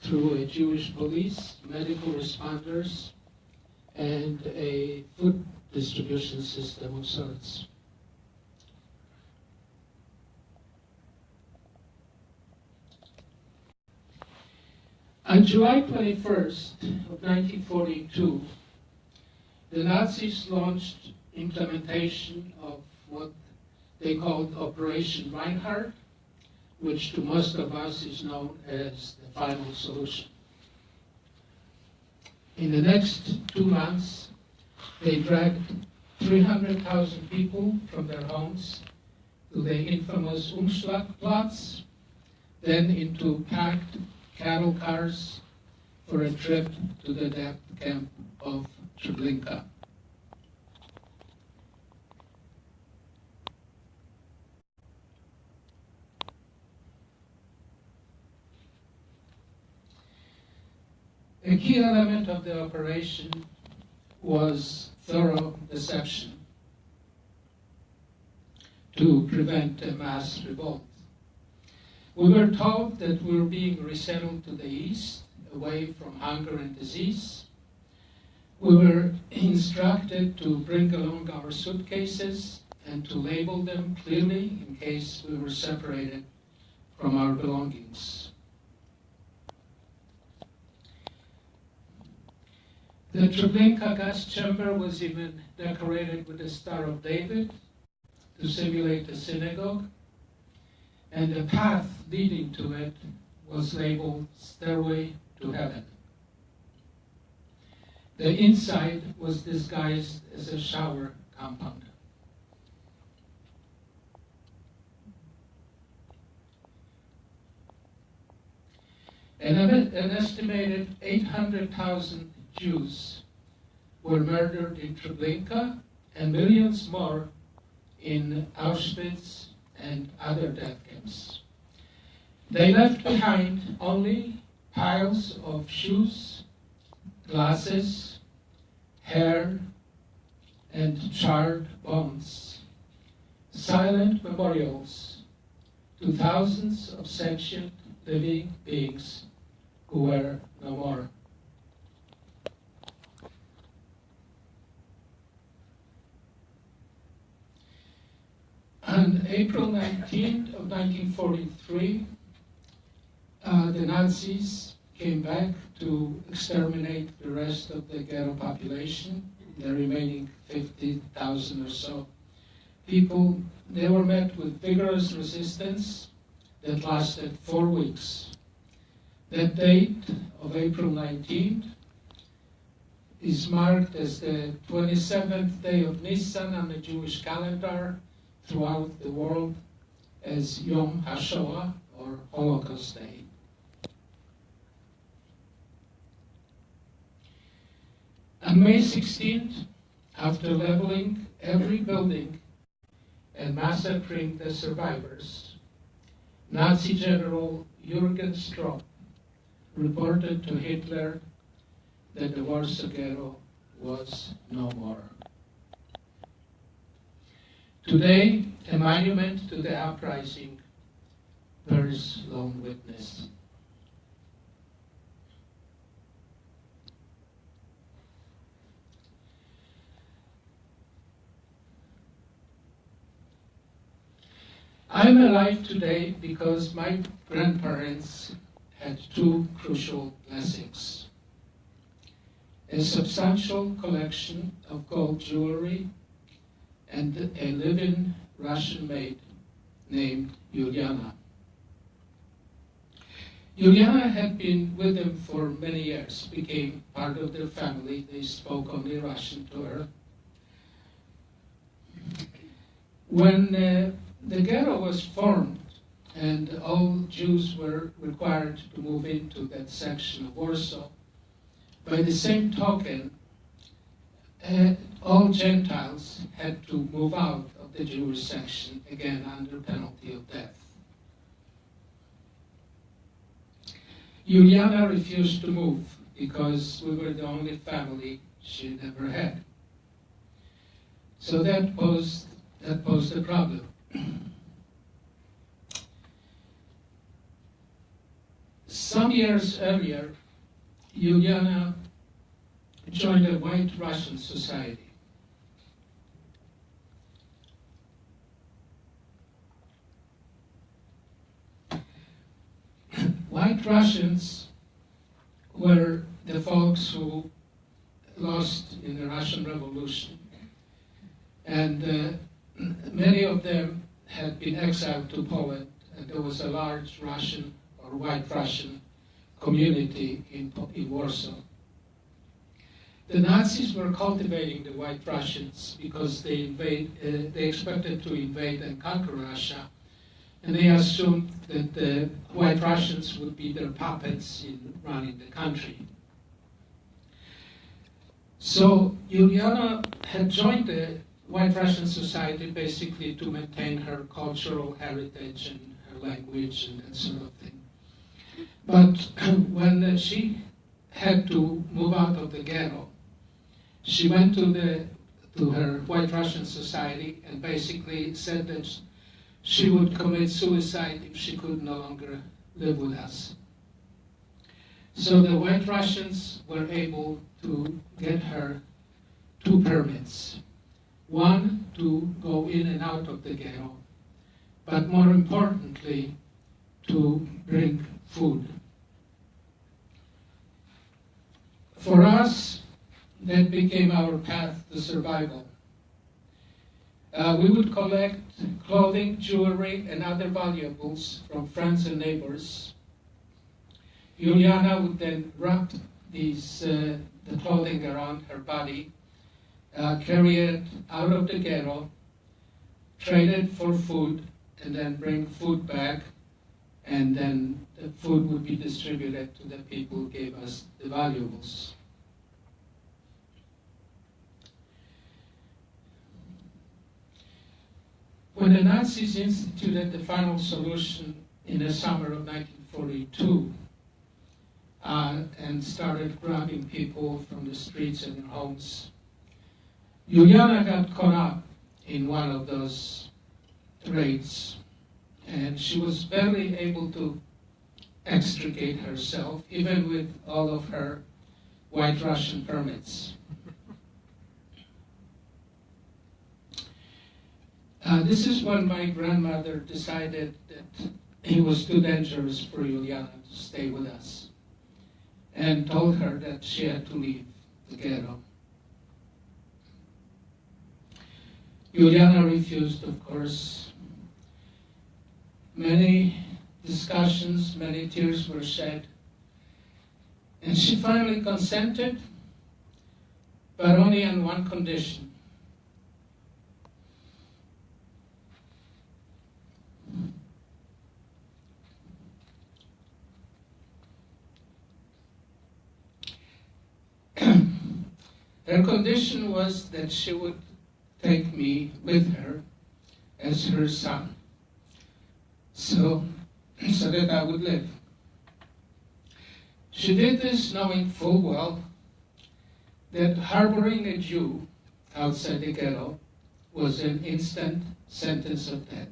through a Jewish police, medical responders, and a food distribution system of sorts. On July 21st of 1942, the Nazis launched implementation of what they called Operation Reinhardt, which to most of us is known as the final solution. In the next 2 months, they dragged 300,000 people from their homes to the infamous Umschlagplatz, then into packed cattle cars for a trip to the death camp of Treblinka. A key element of the operation was thorough deception to prevent a mass revolt. We were told that we were being resettled to the east, away from hunger and disease. We were instructed to bring along our suitcases and to label them clearly in case we were separated from our belongings. The Treblinka gas chamber was even decorated with the Star of David to simulate a synagogue, and the path leading to it was labeled Stairway to Heaven. The inside was disguised as a shower compound. An estimated 800,000 Jews were murdered in Treblinka, and millions more in Auschwitz and other death camps. They left behind only piles of shoes, glasses, hair, and charred bones, silent memorials to thousands of sentient living beings who were no more. On April 19th of 1943, the Nazis came back to exterminate the rest of the ghetto population, the remaining 50,000 or so people. They were met with vigorous resistance that lasted 4 weeks. That date of April 19th is marked as the 27th day of Nisan on the Jewish calendar throughout the world as Yom HaShoah, or Holocaust Day. On May 16th, after leveling every building and massacring the survivors, Nazi General Jürgen Stroop reported to Hitler that the Warsaw Ghetto was no more. Today, a monument to the uprising bears lone witness. I'm alive today because my grandparents had two crucial blessings: a substantial collection of gold jewelry and a living Russian maid named Yuliana. Yuliana had been with them for many years, became part of their family. They spoke only Russian to her. When the ghetto was formed and all Jews were required to move into that section of Warsaw, by the same token, all Gentiles had to move out of the Jewish section, again under penalty of death. Juliana refused to move because we were the only family she never had. So that posed a problem. Some years earlier, Juliana joined a White Russian society. White Russians were the folks who lost in the Russian Revolution, and many of them had been exiled to Poland, and there was a large Russian or White Russian community in Warsaw. The Nazis were cultivating the White Russians because they expected to invade and conquer Russia, and they assumed that the White Russians would be their puppets in running the country. So Juliana had joined the White Russian society basically to maintain her cultural heritage and her language and that sort of thing. But when she had to move out of the ghetto, she went to her White Russian society and basically said that she would commit suicide if she could no longer live with us. So the White Russians were able to get her 2 permits. One, to go in and out of the ghetto, but more importantly, to bring food. For us, that became our path to survival. We would collect clothing, jewelry, and other valuables from friends and neighbors. Juliana would then wrap the clothing around her body, carry it out of the ghetto, trade it for food, and then bring food back, and then the food would be distributed to the people who gave us the valuables. When the Nazis instituted the final solution in the summer of 1942 and started grabbing people from the streets and their homes, Juliana got caught up in one of those raids, and she was barely able to extricate herself, even with all of her White Russian permits. This is when my grandmother decided that it was too dangerous for Juliana to stay with us, and told her that she had to leave the ghetto. Juliana refused, of course. Many discussions, many tears were shed, and she finally consented, but only on one condition. Her condition was that she would take me with her as her son, so that I would live. She did this knowing full well that harboring a Jew outside the ghetto was an instant sentence of death.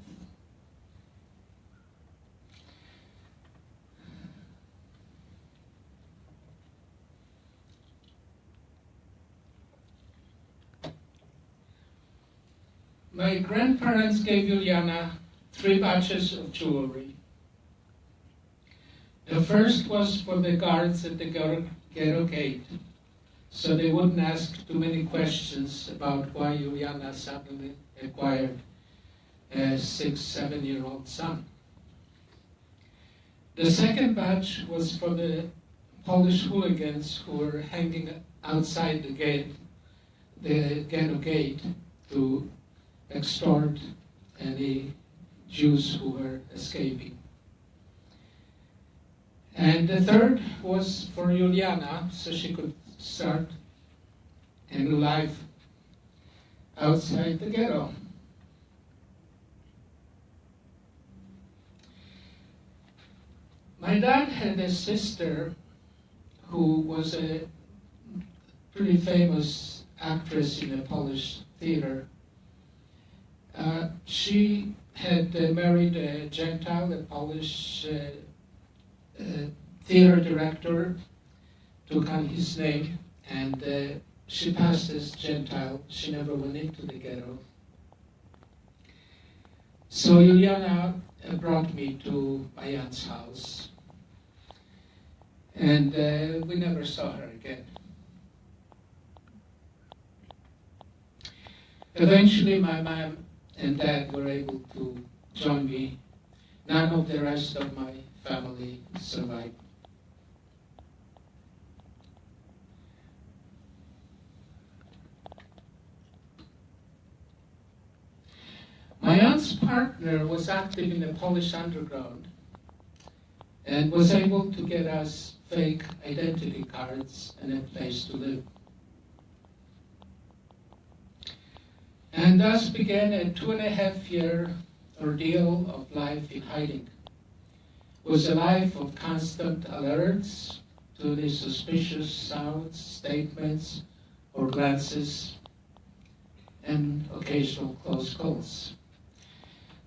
My grandparents gave Juliana 3 batches of jewelry. The first was for the guards at the ghetto gate, so they wouldn't ask too many questions about why Juliana suddenly acquired a 6-7-year-old son. The second batch was for the Polish hooligans who were hanging outside the ghetto gate, to extort any Jews who were escaping. And the third was for Juliana, so she could start a new life outside the ghetto. My dad had a sister who was a pretty famous actress in a Polish theater. She had married a Gentile, a Polish theater director, took on his name, and she passed as Gentile. She never went into the ghetto. So Juliana brought me to my aunt's house, and we never saw her again. Eventually, my mom and dad were able to join me. None of the rest of my family survived. My aunt's partner was active in the Polish underground and was able to get us fake identity cards and a place to live. And thus began a 2.5-year ordeal of life in hiding. It was a life of constant alerts to the suspicious sounds, statements, or glances, and occasional close calls.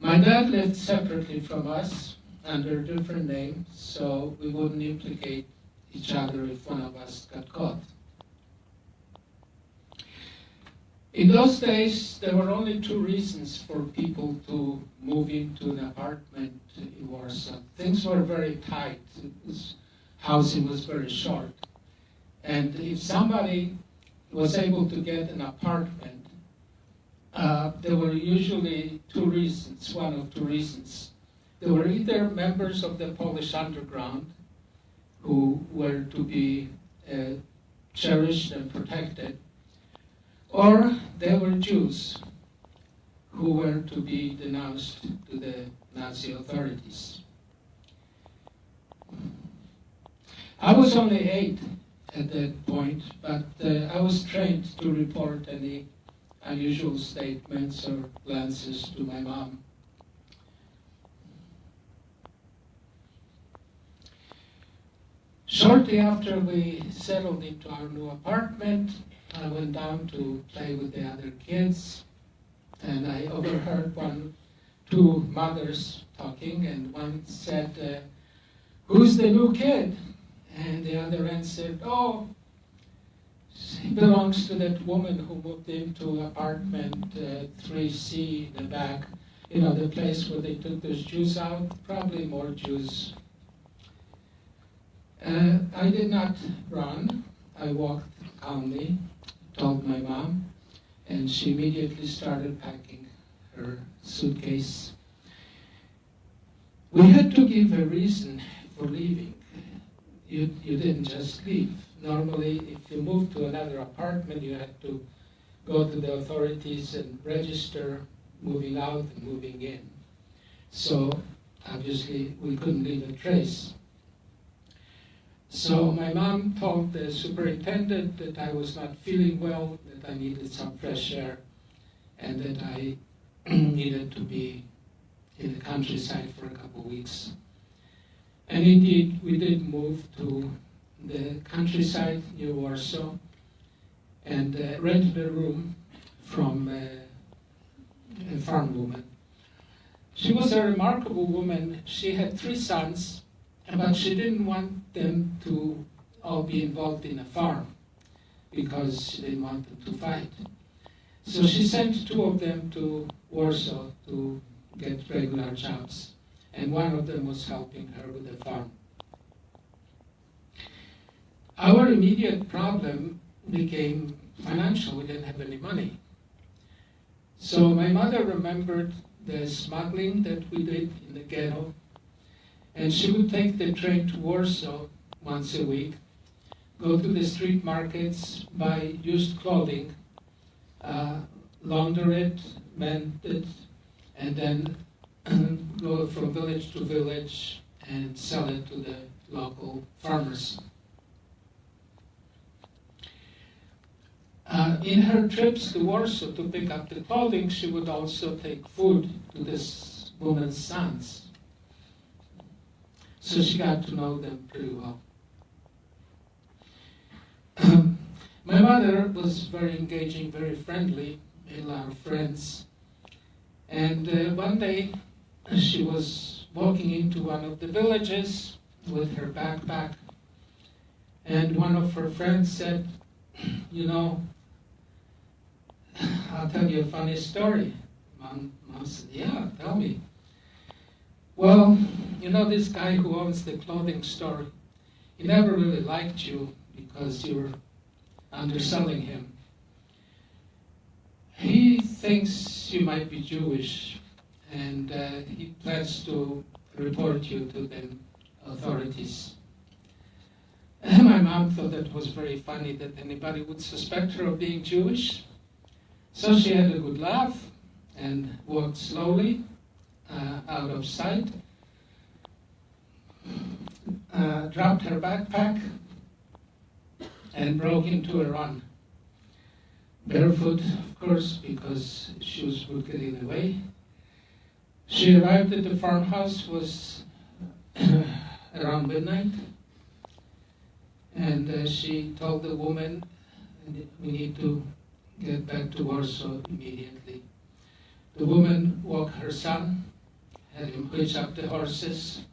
My dad lived separately from us under different names, so we wouldn't implicate each other if one of us got caught. In those days, there were only 2 reasons for people to move into an apartment in Warsaw. Things were very tight. Housing was very short. And if somebody was able to get an apartment, there were usually 2 reasons, one of 2 reasons. They were either members of the Polish underground who were to be cherished and protected, or they were Jews who were to be denounced to the Nazi authorities. I was only 8 at that point, but I was trained to report any unusual statements or glances to my mom. Shortly after we settled into our new apartment, I went down to play with the other kids, and I overheard 2 mothers talking, and one said, "Who's the new kid?" And the other answered, "Oh, he belongs to that woman who moved into apartment 3C in the back, you know, the place where they took those Jews out, probably more Jews." I did not run. I walked calmly, told my mom, and she immediately started packing her suitcase. We had to give a reason for leaving. You didn't just leave. Normally, if you moved to another apartment, you had to go to the authorities and register moving out and moving in. So obviously, we couldn't leave a trace. So my mom told the superintendent that I was not feeling well, that I needed some fresh air, and that I needed to be in the countryside for a couple of weeks. And indeed, we did move to the countryside near Warsaw and rented a room from a farm woman. She was a remarkable woman. She had 3 sons, but she didn't want them to all be involved in a farm because she didn't want them to fight. So she sent 2 of them to Warsaw to get regular jobs, and one of them was helping her with the farm. Our immediate problem became financial. We didn't have any money. So my mother remembered the smuggling that we did in the ghetto, and she would take the train to Warsaw once a week, go to the street markets, buy used clothing, launder it, mend it, and then go from village to village and sell it to the local farmers. In her trips to Warsaw to pick up the clothing, she would also take food to this woman's sons. So she got to know them pretty well. My mother was very engaging, very friendly, made a lot of friends. And one day she was walking into one of the villages with her backpack, and one of her friends said, "You know, I'll tell you a funny story." Mom said, "Yeah, tell me." "Well, you know this guy who owns the clothing store, he never really liked you because you were underselling him. He thinks you might be Jewish, and he plans to report you to the authorities." And my mom thought that was very funny that anybody would suspect her of being Jewish. So she had a good laugh and walked slowly out of sight, dropped her backpack, and broke into a run. Barefoot, of course, because shoes would get in the way. She arrived at the farmhouse, was around midnight, and she told the woman, "We need to get back to Warsaw immediately." The woman woke her son, had him hitch up the horses.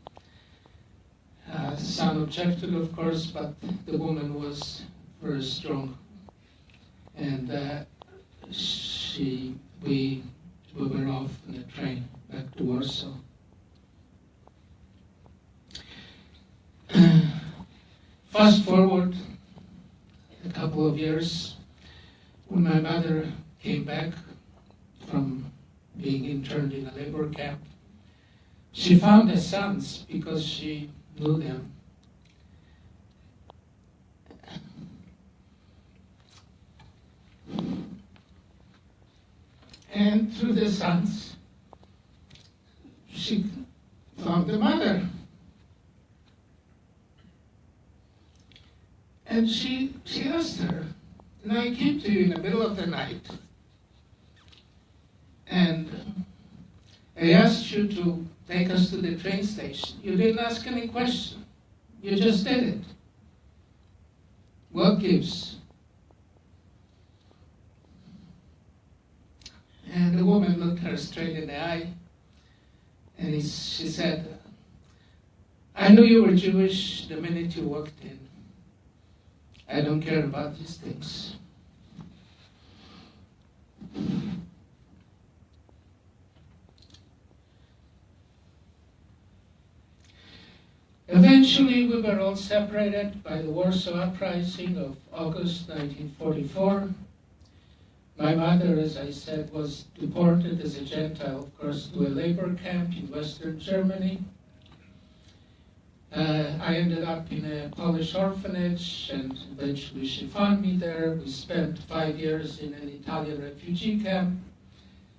The son objected, of course, but the woman was very strong. And we were off on a train back to Warsaw. Fast forward a couple of years, when my mother came back from being interned in a labor camp, she found the sons because she knew them. And through the sons, she found the mother. And she asked her, "And I came to you in the middle of the night, and I asked you to take us to the train station. You didn't ask any question. You just did it. What gives?" And the woman looked her straight in the eye, and she said, "I knew you were Jewish the minute you walked in. I don't care about these things." Eventually, we were all separated by the Warsaw Uprising of August 1944. My mother, as I said, was deported as a Gentile, of course, to a labor camp in Western Germany. I ended up in a Polish orphanage, and eventually she found me there. We spent 5 years in an Italian refugee camp.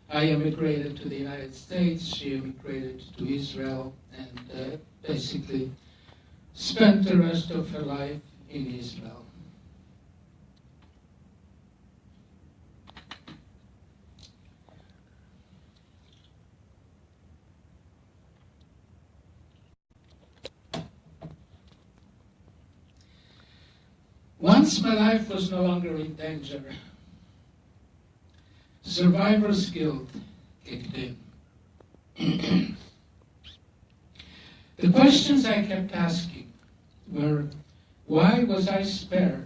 I immigrated to the United States. She immigrated to Israel, and basically spent the rest of her life in Israel. Once my life was no longer in danger, survivor's guilt kicked in. The questions I kept asking were, why was I spared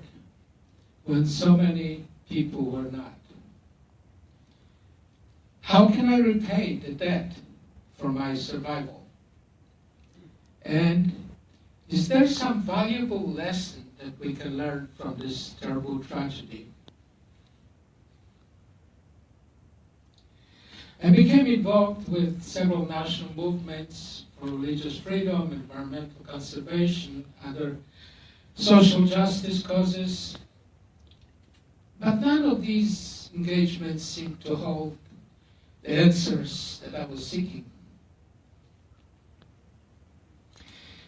when so many people were not? How can I repay the debt for my survival? And is there some valuable lesson that we can learn from this terrible tragedy? I became involved with several national movements for religious freedom, environmental conservation, other social justice causes. But none of these engagements seemed to hold the answers that I was seeking.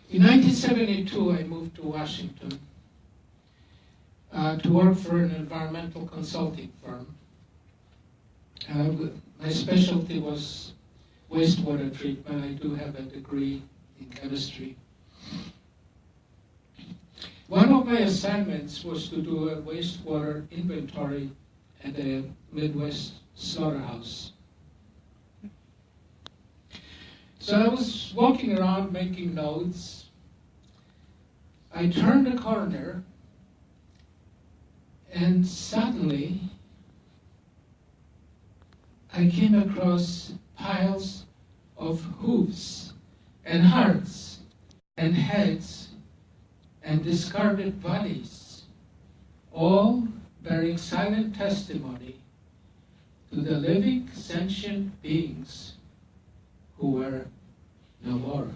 In 1972, I moved to Washington to work for an environmental consulting firm. My specialty was wastewater treatment. I do have a degree in chemistry. One of my assignments was to do a wastewater inventory at a Midwest slaughterhouse. So I was walking around making notes. I turned a corner and suddenly I came across piles of hooves and hearts and heads and discarded bodies, all bearing silent testimony to the living sentient beings who were no more.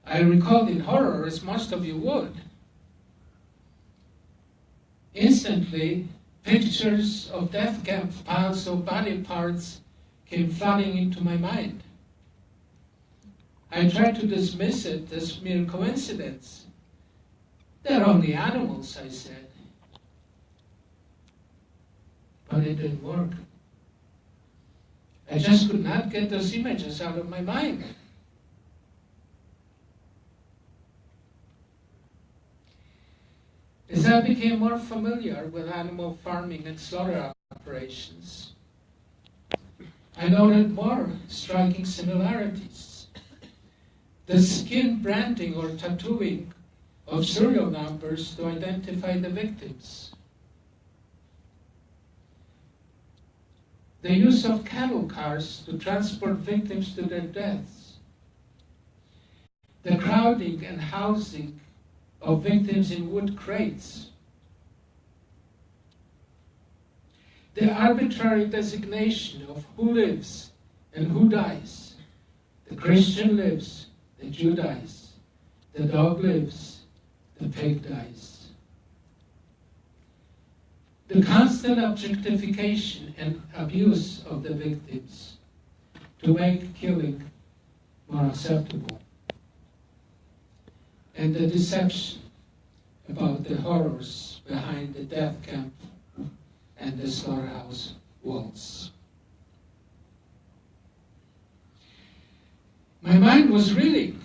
I recalled in horror, as most of you would. Instantly, pictures of death camp piles of body parts came flooding into my mind. I tried to dismiss it as mere coincidence. They're only animals, I said. But it didn't work. I just could not get those images out of my mind. As I became more familiar with animal farming and slaughter operations, I noted more striking similarities. The skin branding or tattooing of serial numbers to identify the victims. The use of cattle cars to transport victims to their deaths. The crowding and housing of victims in wood crates. The arbitrary designation of who lives and who dies. The Christian lives, the Jew dies. The dog lives, the pig dies. The constant objectification and abuse of the victims to make killing more acceptable. And the deception about the horrors behind the death camp and the slaughterhouse walls. My mind was reeling.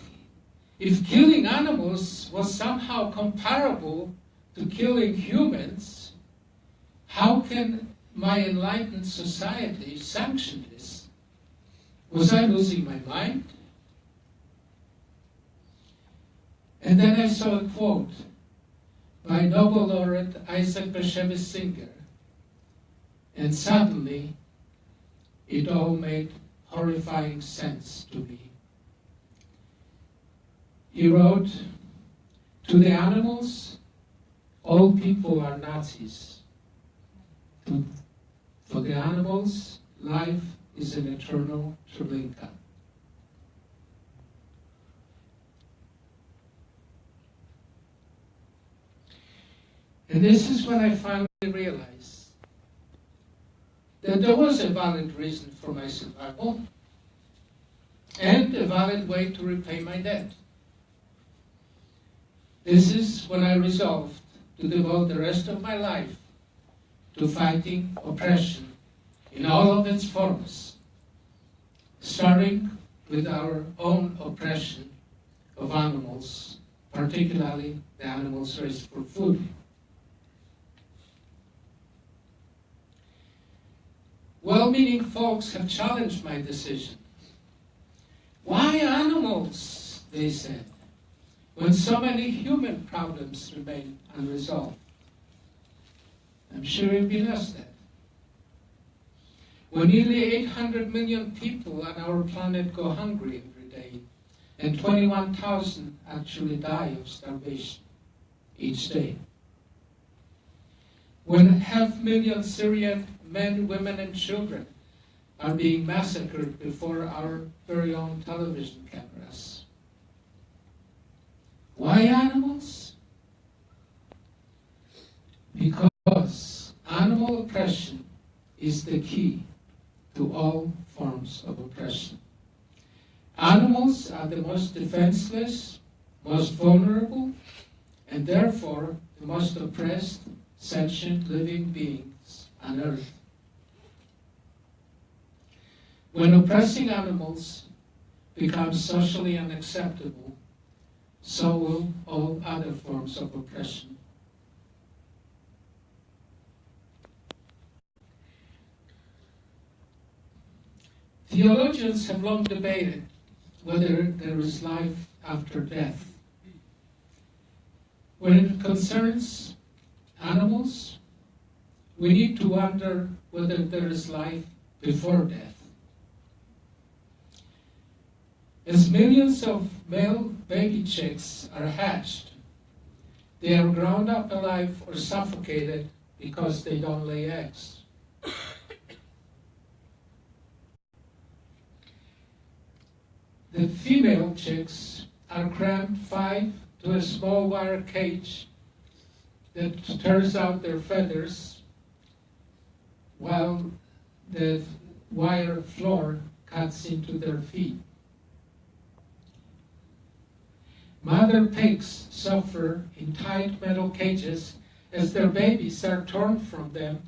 If killing animals was somehow comparable to killing humans, how can my enlightened society sanction this? Was I losing my mind? And then I saw a quote by Nobel laureate Isaac Bashevis Singer, and suddenly it all made horrifying sense to me. He wrote, "To the animals, all people are Nazis. For the animals, life is an eternal Treblinka." And this is when I finally realized that there was a valid reason for my survival and a valid way to repay my debt. This is when I resolved to devote the rest of my life to fighting oppression in all of its forms, starting with our own oppression of animals particularly the animals raised for food. Well-meaning folks have challenged my decision. Why animals, they said, when so many human problems remain unresolved? I'm sure you've been asked that. When nearly 800 million people on our planet go hungry every day, and 21,000 actually die of starvation each day. When 500,000 Syrian men, women, and children are being massacred before our very own television cameras. Why animals? Because animal oppression is the key to all forms of oppression. Animals are the most defenseless, most vulnerable, and therefore the most oppressed, sentient living beings on Earth. When oppressing animals becomes socially unacceptable, so will all other forms of oppression. Theologians have long debated whether there is life after death. When it concerns animals, we need to wonder whether there is life before death. As millions of male baby chicks are hatched, they are ground up alive or suffocated because they don't lay eggs. The female chicks are crammed 5 to a small wire cage that tears out their feathers while the wire floor cuts into their feet. Mother pigs suffer in tight metal cages as their babies are torn from them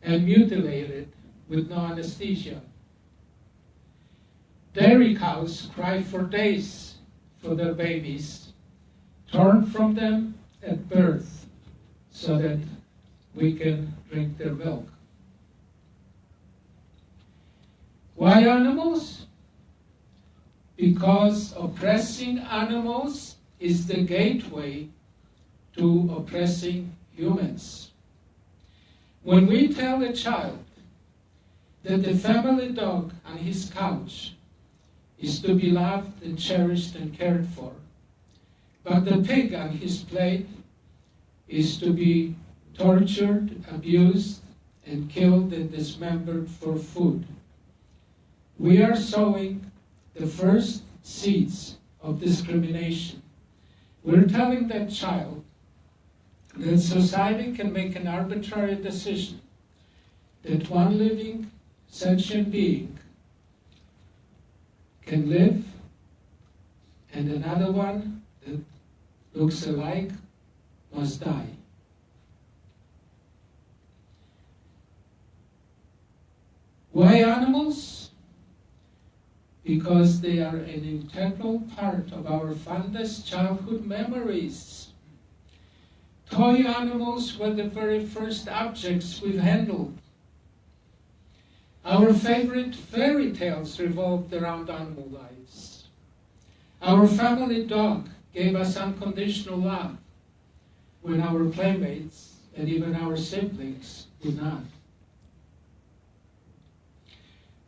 and mutilated with no anesthesia. Dairy cows cry for days for their babies, torn from them at birth so that we can drink their milk. Why animals? Because oppressing animals is the gateway to oppressing humans. When we tell a child that the family dog on his couch is to be loved and cherished and cared for, but the pig on his plate is to be tortured, abused, and killed and dismembered for food, we are sowing the first seeds of discrimination. We're telling that child that society can make an arbitrary decision that one living sentient being can live and another one that looks alike must die. Why animals? Because they are an integral part of our fondest childhood memories. Toy animals were the very first objects we've handled. Our favorite fairy tales revolved around animal lives. Our family dog gave us unconditional love when our playmates and even our siblings did not.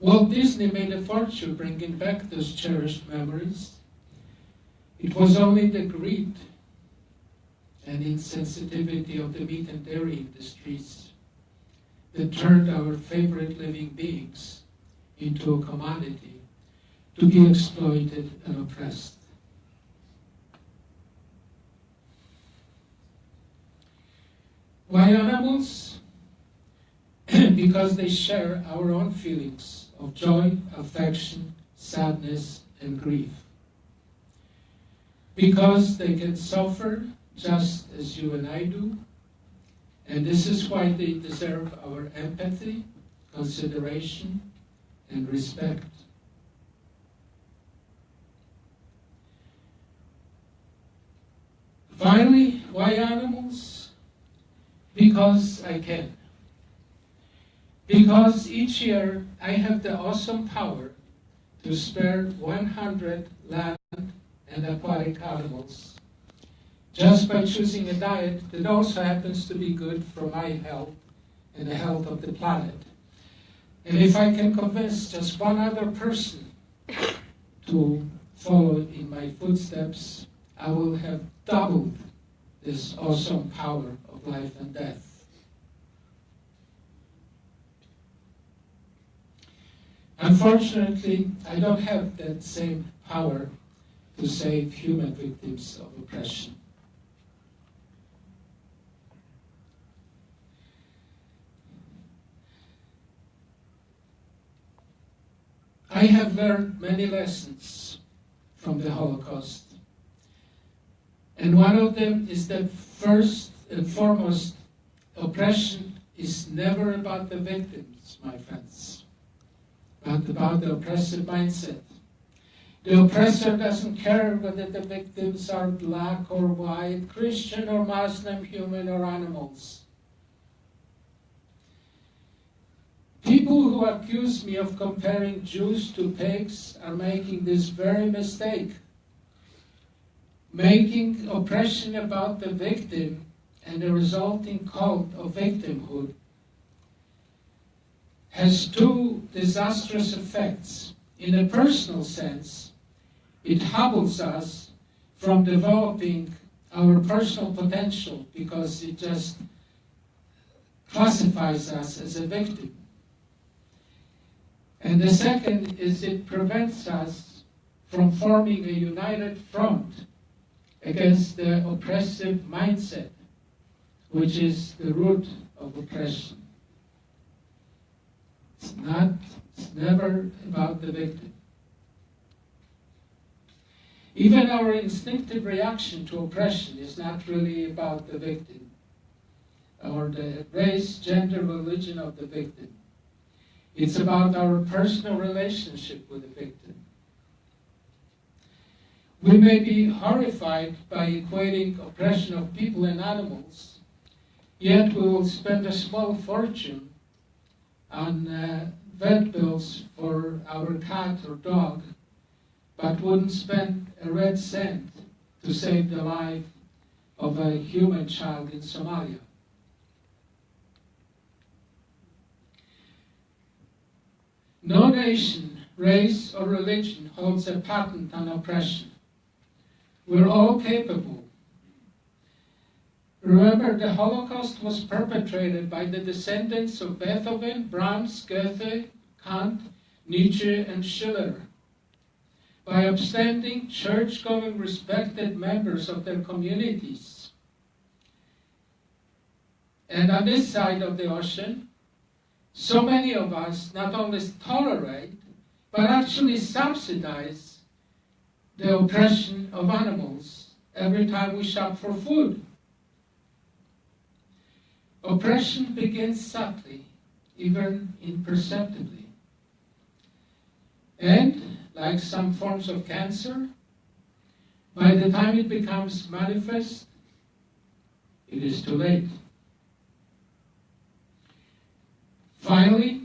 Walt Disney made a fortune bringing back those cherished memories. It was only the greed and insensitivity of the meat and dairy industries that turned our favorite living beings into a commodity to be exploited and oppressed. Why animals? Because they share our own feelings of joy, affection, sadness, and grief. Because they can suffer just as you and I do, and this is why they deserve our empathy, consideration, and respect. Finally, why animals? Because I can. Because each year I have the awesome power to spare 100 land and aquatic animals just by choosing a diet that also happens to be good for my health and the health of the planet. And if I can convince just one other person to follow in my footsteps, I will have doubled this awesome power of life and death. Unfortunately, I don't have that same power to save human victims of oppression. I have learned many lessons from the Holocaust. And one of them is that first and foremost, oppression is never about the victims, my friends, but about the oppressive mindset. The oppressor doesn't care whether the victims are black or white, Christian or Muslim, human or animals. People who accuse me of comparing Jews to pigs are making this very mistake. Making oppression about the victim and the resulting cult of victimhood has two disastrous effects. In a personal sense, it hobbles us from developing our personal potential because it just classifies us as a victim. And the second is it prevents us from forming a united front against the oppressive mindset, which is the root of oppression. It's never about the victim. Even our instinctive reaction to oppression is not really about the victim or the race, gender, religion of the victim. It's about our personal relationship with the victim. We may be horrified by equating oppression of people and animals, yet we will spend a small fortune on vet bills for our cat or dog, but wouldn't spend a red cent to save the life of a human child in Somalia. No nation, race, or religion holds a patent on oppression. We're all capable. Remember, the Holocaust was perpetrated by the descendants of Beethoven, Brahms, Goethe, Kant, Nietzsche, and Schiller, by upstanding, church-going, respected members of their communities. And on this side of the ocean, so many of us not only tolerate, but actually subsidize the oppression of animals every time we shop for food. Oppression begins subtly, even imperceptibly. And, like some forms of cancer, by the time it becomes manifest, it is too late. Finally,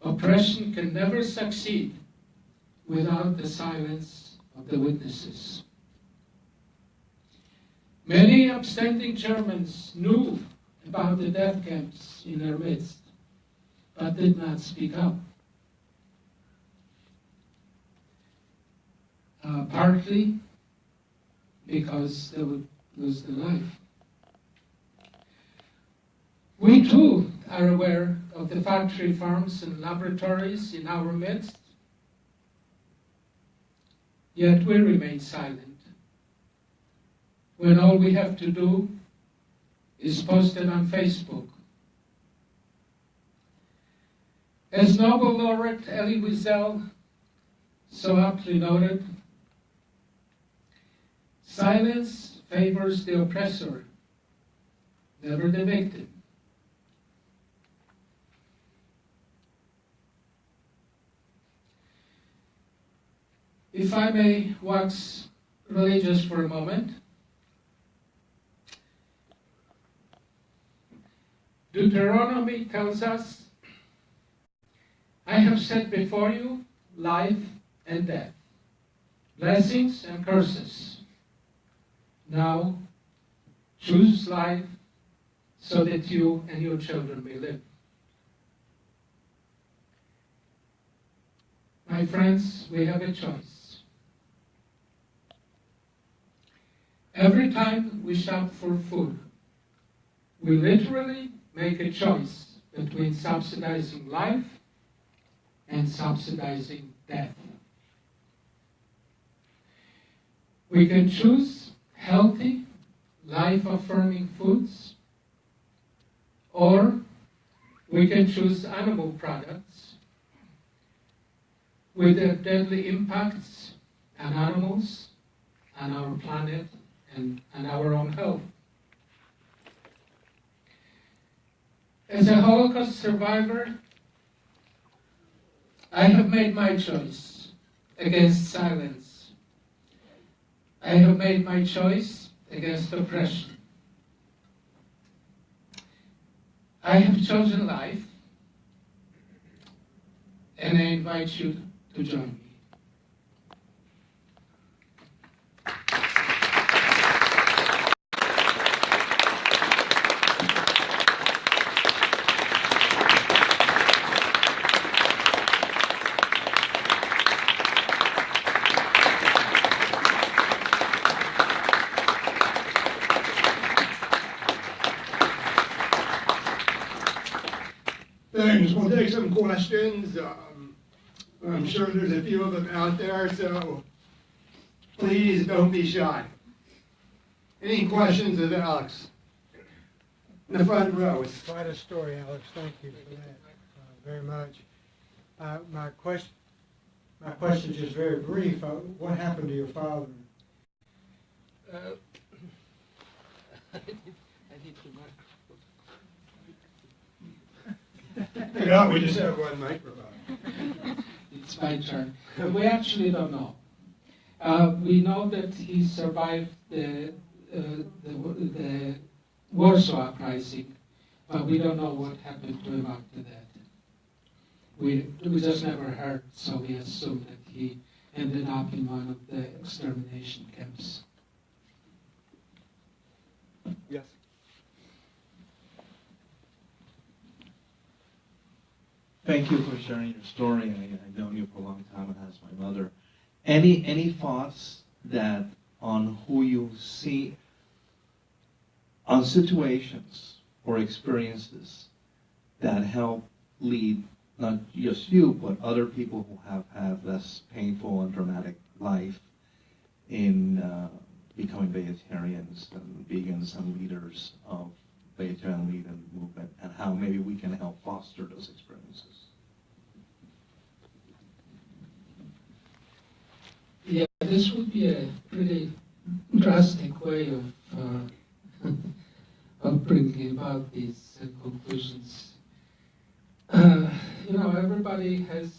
oppression can never succeed without the silence of the witnesses. Many upstanding Germans knew about the death camps in their midst, but did not speak up. Partly because they would lose their life. We too are aware of the factory farms and laboratories in our midst, yet we remain silent when all we have to do is post it on Facebook. As Nobel laureate Elie Wiesel so aptly noted, silence favors the oppressor, never the victim. If I may wax religious for a moment, Deuteronomy tells us, I have set before you life and death, blessings and curses. Now choose life so that you and your children may live. My friends, we have a choice. Every time we shop for food, we literally make a choice between subsidizing life and subsidizing death. We can choose healthy, life-affirming foods, or we can choose animal products with their deadly impacts on animals, on our planet, and our own health. As a Holocaust survivor, I have made my choice against silence. I have made my choice against oppression. I have chosen life, and I invite you to join me.
Thanks. We'll take some questions. I'm sure there's a few of them out there, so please don't be shy. Any questions of Alex? In the front row.
Quite a story, Alex. Thank you for that very much. My question is just very brief. What happened to your father?
I need to
Yeah, we just have one microphone.
It's my turn. We actually don't know. We know that he survived the Warsaw Uprising, but we don't know what happened to him after that. We just never heard, so we assume that he ended up in one of the extermination camps.
Yes. Thank you for sharing your story. I've known you for a long time, as my mother. Any thoughts that on who you see, on situations or experiences that help lead not just you, but other people who have had less painful and dramatic life in becoming vegetarians and vegans and leaders of vegetarian vegan movement, and how maybe we can help foster those experiences?
Yeah, this would be a pretty drastic way of bringing about these conclusions. Everybody has,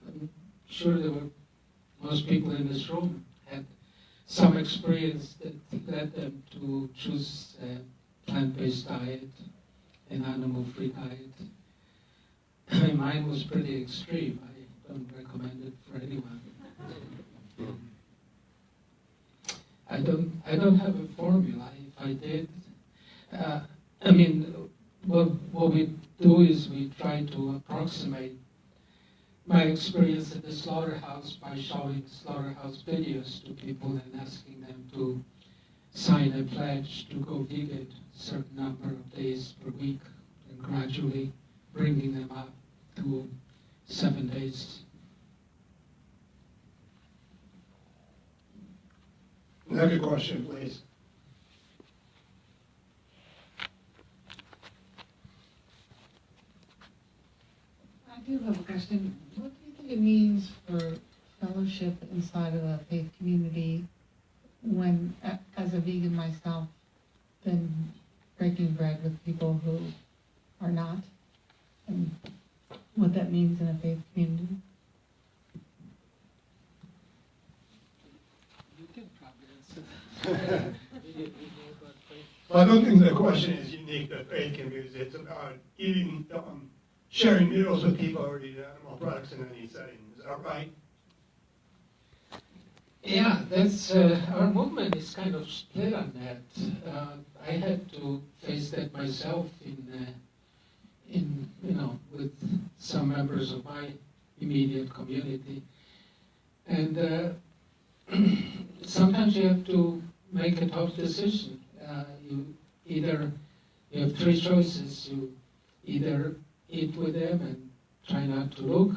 I'm sure most people in this room had some experience that led them to choose a plant-based diet, an animal-free diet. Mine was pretty extreme. I don't recommend it for anyone. I don't have a formula. If I did, what we do is we try to approximate my experience at the slaughterhouse by showing slaughterhouse videos to people and asking them to sign a pledge to go vegan a certain number of days per week, and gradually bringing them up to 7 days.
Another question, please.
I do have a question. What do you think it means for fellowship inside of a faith community when, as a vegan myself, been breaking bread with people who are not, and what that means in a faith community?
Well, I don't think the question is, unique to faith communities. It's about eating, sharing meals with people who eat animal products in any setting. Is that right?
Yeah, that's our movement is kind of split on that. I had to face that myself in with some members of my immediate community, and sometimes you have to make a tough decision. You have three choices. You either eat with them and try not to look,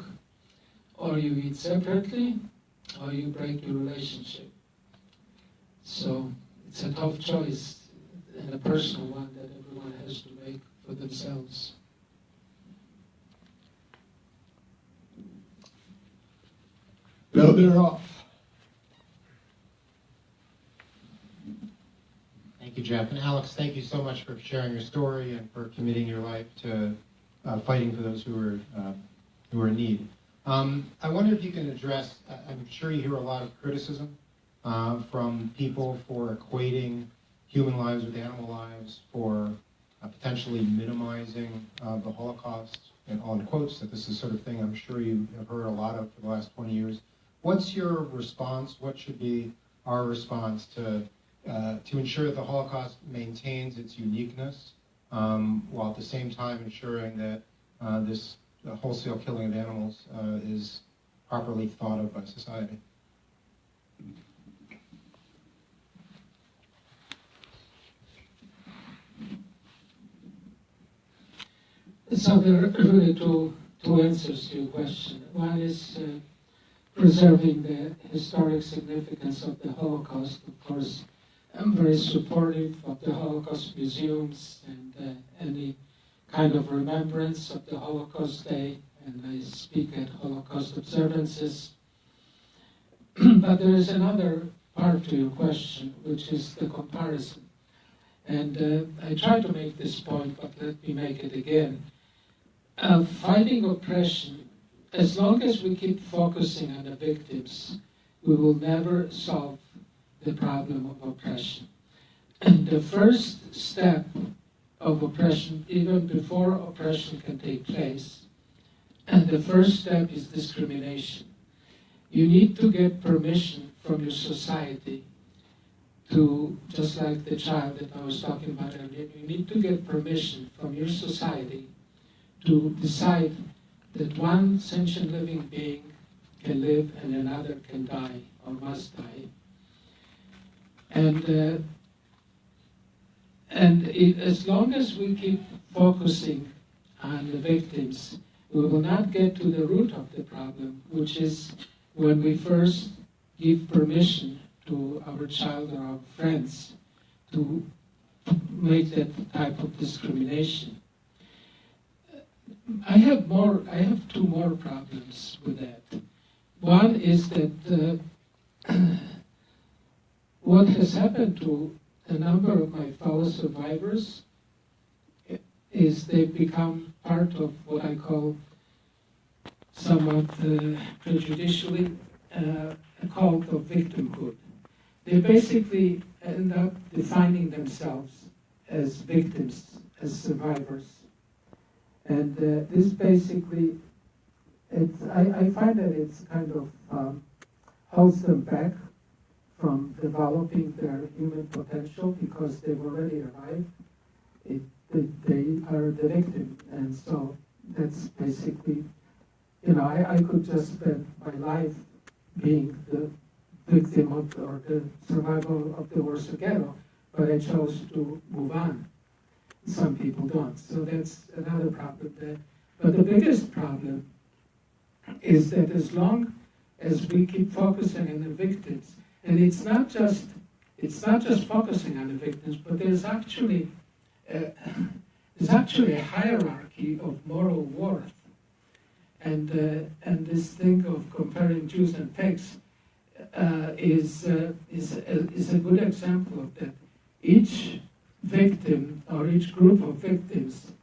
or you eat separately, or you break your relationship. So it's a tough choice and a personal one that everyone has to make for themselves.
Bill, they're off.
Thank you, Jeff. And Alex, thank you so much for sharing your story and for committing your life to fighting for those who are in need. I wonder if you can address, I'm sure you hear a lot of criticism from people for equating human lives with animal lives, for potentially minimizing the Holocaust, and on quotes that this is sort of thing I'm sure you have heard a lot of for the last 20 years. What's your response? What should be our response to ensure that the Holocaust maintains its uniqueness, while at the same time ensuring that this wholesale killing of animals is properly thought of by society?
So there are really two answers to your question. One is preserving the historic significance of the Holocaust. Of course, I'm very supportive of the Holocaust museums and any kind of remembrance of the Holocaust Day, and I speak at Holocaust observances. But there is another part to your question, which is the comparison. And I tried to make this point, but let me make it again. Fighting oppression, as long as we keep focusing on the victims, we will never solve the problem of oppression. And the first step of oppression, even before oppression can take place, and the first step is discrimination. You need to get permission from your society to, just like the child that I was talking about earlier, you need to get permission from your society to decide that one sentient living being can live and another can die or must die. And as long as we keep focusing on the victims, we will not get to the root of the problem, which is when we first give permission to our child or our friends to make that type of discrimination. I have two more problems with that. One is that what has happened to a number of my fellow survivors is they've become part of what I call somewhat prejudicially a cult of victimhood. They basically end up defining themselves as victims, as survivors. And this basically, I find that it's kind of holds them back from developing their human potential because they've already arrived. They are the victim, and so that's basically, I could just spend my life being the victim of, or the survival of the Warsaw Ghetto, but I chose to move on. Some people don't, so that's another problem there. But the biggest problem is that as long as we keep focusing on the victims, and it's not just focusing on the victims, but there's actually a hierarchy of moral worth, and this thing of comparing Jews and pigs is a good example of that. Each victim or each group of victims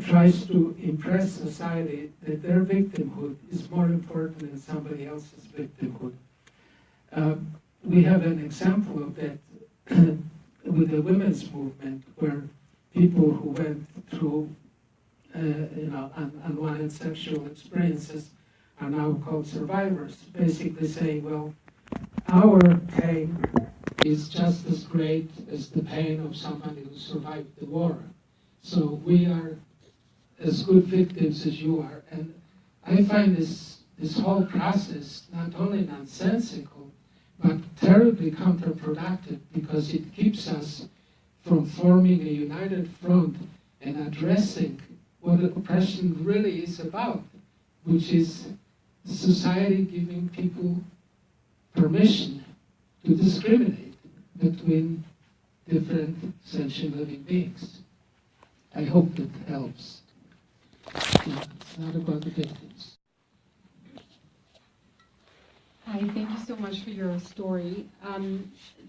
tries to impress society that their victimhood is more important than somebody else's victimhood. We have an example of that with the women's movement, where people who went through, unwanted sexual experiences are now called survivors, basically saying, well, our pain is just as great as the pain of somebody who survived the war. So we are as good victims as you are. And I find this whole process not only nonsensical, but terribly counterproductive, because it keeps us from forming a united front and addressing what oppression really is about, which is society giving people permission to discriminate between different sentient living beings. I hope that helps. It's not about the victims.
Hi, thank you so much for your story.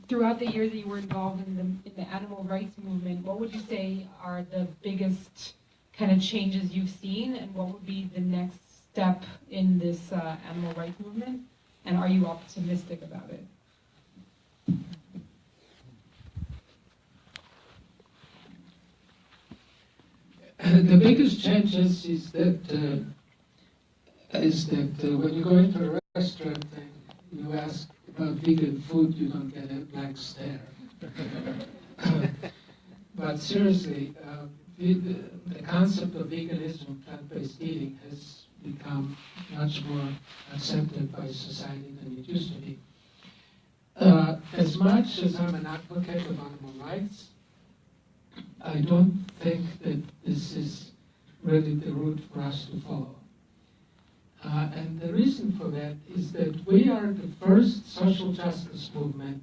Throughout the years that you were involved in the animal rights movement, what would you say are the biggest kind of changes you've seen, and what would be the next step in this animal rights movement? And are you optimistic about it?
The biggest changes is that when you go into a restaurant and you ask about vegan food, you don't get a blank stare. But seriously, the concept of veganism, plant-based eating, has become much more accepted by society than it used to be. As much as I'm an advocate of animal rights, I don't think that this is really the route for us to follow. And the reason for that is that we are the first social justice movement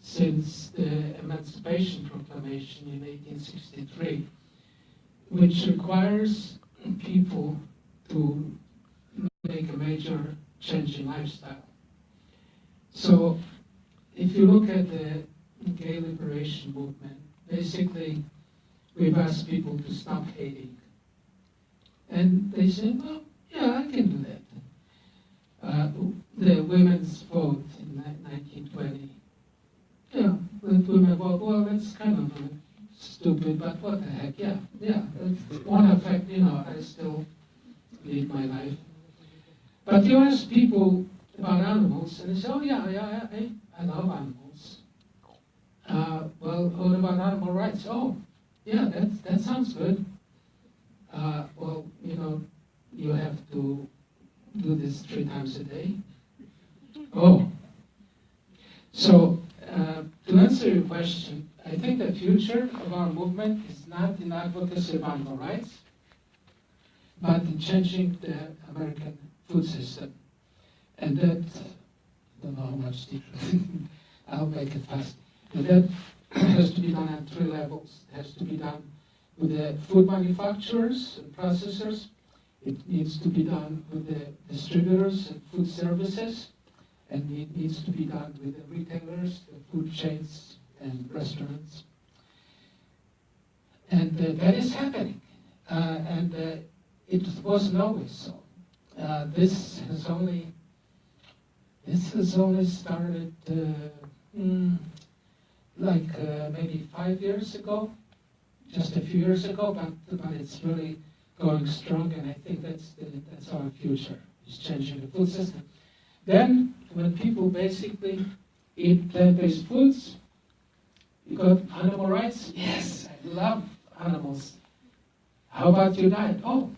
since the Emancipation Proclamation in 1863, which requires people to make a major change in lifestyle. So if you look at the gay liberation movement, basically we've asked people to stop hating. And they say, well, yeah, I can do that. The women's vote in 1920. Yeah, let women vote. Well, that's kind of stupid, but what the heck? Yeah, it won't affect, I still lead my life. But you ask people about animals, and they say, oh, yeah, I love animals. Well, what about animal rights? Oh, yeah, that sounds good. Well, you have to do this 3 times a day. Oh. So, to answer your question, I think the future of our movement is not in advocacy of animal rights, but in changing the American food system. And that, I don't know how much deeper, I'll make it fast. And that has to be done at 3 levels. It has to be done with the food manufacturers and processors. It needs to be done with the distributors and food services. And it needs to be done with the retailers, the food chains, and restaurants. And that is happening. And it wasn't always so. This has only started maybe 5 years ago, just a few years ago, but it's really going strong, and I think that's our future, is changing the food system. Then, when people basically eat plant-based foods, you got animal rights? Yes, I love animals. How about your diet? Oh,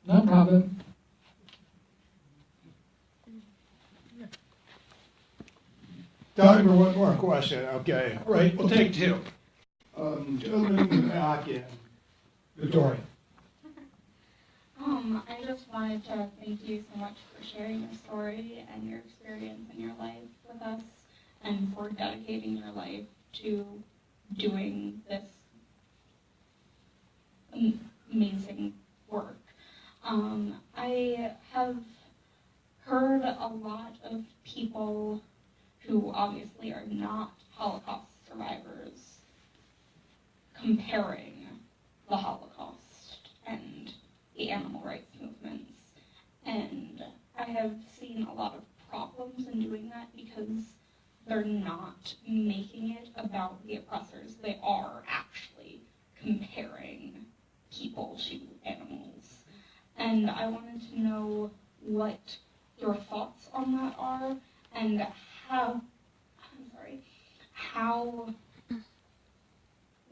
no problem.
Time for one more question. Okay, all right, we'll take 2. Gentleman in the back and Victoria.
I just wanted to thank you so much for sharing your story and your experience in your life with us, and for dedicating your life to doing this amazing work. I have heard a lot of people who obviously are not Holocaust survivors comparing the Holocaust and the animal rights movements. And I have seen a lot of problems in doing that because they're not making it about the oppressors. They are actually comparing people to animals. And I wanted to know what your thoughts on that are, and how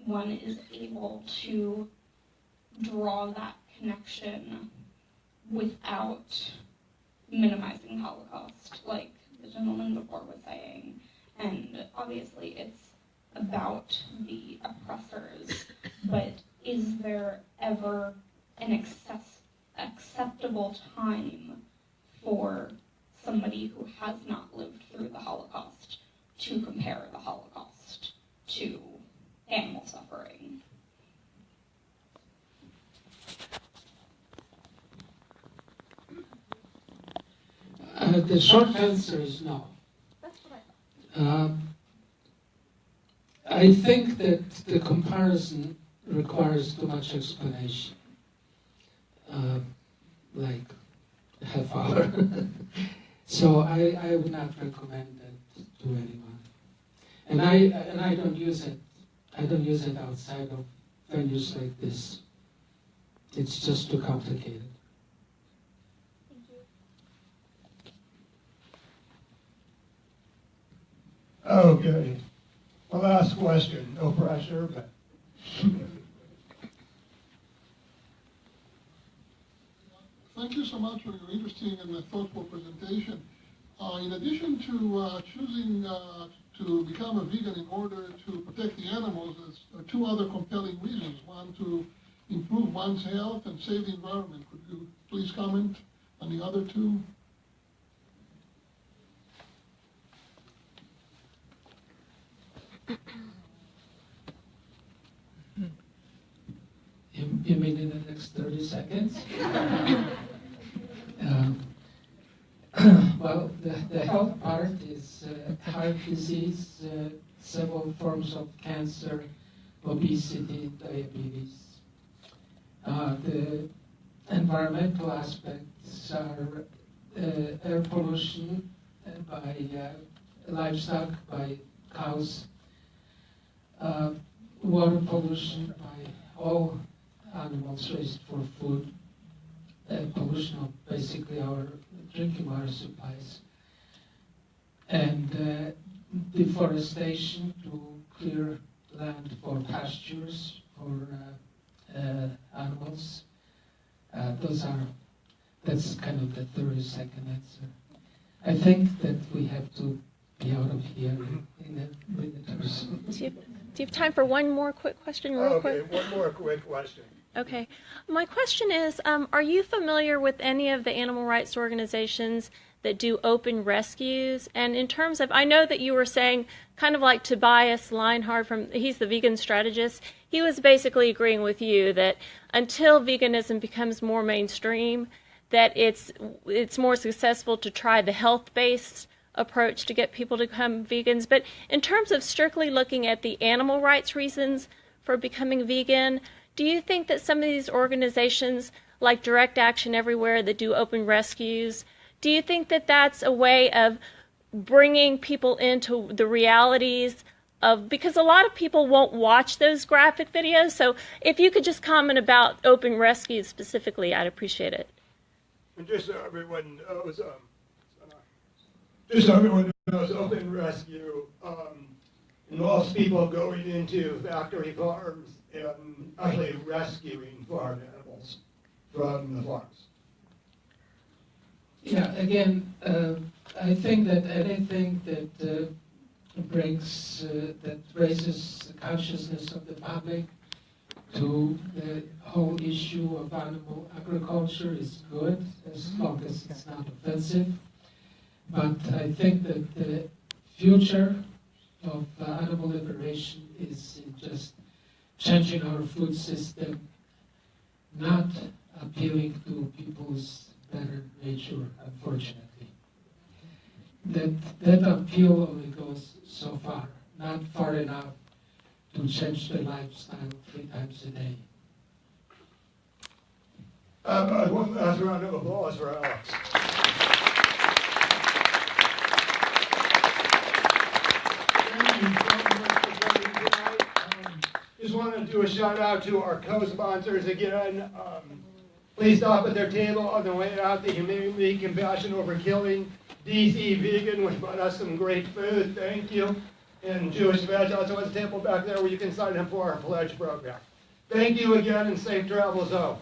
one is able to draw that connection without minimizing Holocaust, like the gentleman before was saying. And obviously it's about the oppressors, but is there ever an acceptable time for somebody who has not lived through the Holocaust to compare the Holocaust to animal suffering?
The short answer is no. I think that the comparison requires too much explanation, like a half hour. So I would not recommend that to anyone. And I don't use it. I don't use it outside of venues like this. It's just too complicated.
Okay. My last question, no pressure, but.
Thank you so much for your interesting and thoughtful presentation. In addition to choosing to become a vegan in order to protect the animals, there are two other compelling reasons. One, to improve one's health and save the environment. Could you please comment on the other two?
You mean in the next 30 seconds? Well, the health part is heart disease, several forms of cancer, obesity, diabetes. The environmental aspects are air pollution by livestock, by cows, water pollution by all animals raised for food, pollution of basically our drinking water supplies, and deforestation to clear land for pastures, for animals. That's kind of the 30-second answer. I think that we have to be out of here in a minute or so.
Do you have time for one more quick question, real quick?
Okay, one more quick question.
Okay. My question is, are you familiar with any of the animal rights organizations that do open rescues? And in terms of, I know that you were saying, kind of like Tobias Leinhard, he's the vegan strategist, he was basically agreeing with you that until veganism becomes more mainstream, that it's more successful to try the health-based approach to get people to become vegans. But in terms of strictly looking at the animal rights reasons for becoming vegan, do you think that some of these organizations like Direct Action Everywhere that do open rescues, do you think that that's a way of bringing people into the realities of, because a lot of people won't watch those graphic videos, so if you could just comment about open rescues specifically, I'd appreciate it.
And just so everyone knows, open rescue involves people going into factory farms and actually rescuing farm animals from the farms.
Yeah, again, I think that anything that brings, that raises the consciousness of the public to the whole issue of animal agriculture is good, as long as it's not offensive. But I think that the future of animal liberation is in just changing our food system, not appealing to people's better nature, unfortunately. That appeal only goes so far, not far enough to change the lifestyle 3 times a day.
One last round of applause for Alex. Thank you so much for coming tonight. Just wanted to do a shout out to our co-sponsors again. Please stop at their table on the way out. The Humane League Compassion Over Killing, DC Vegan, which brought us some great food. Thank you. And Jewish Veg also has a table back there where you can sign up for our pledge program. Thank you again, and safe travels home.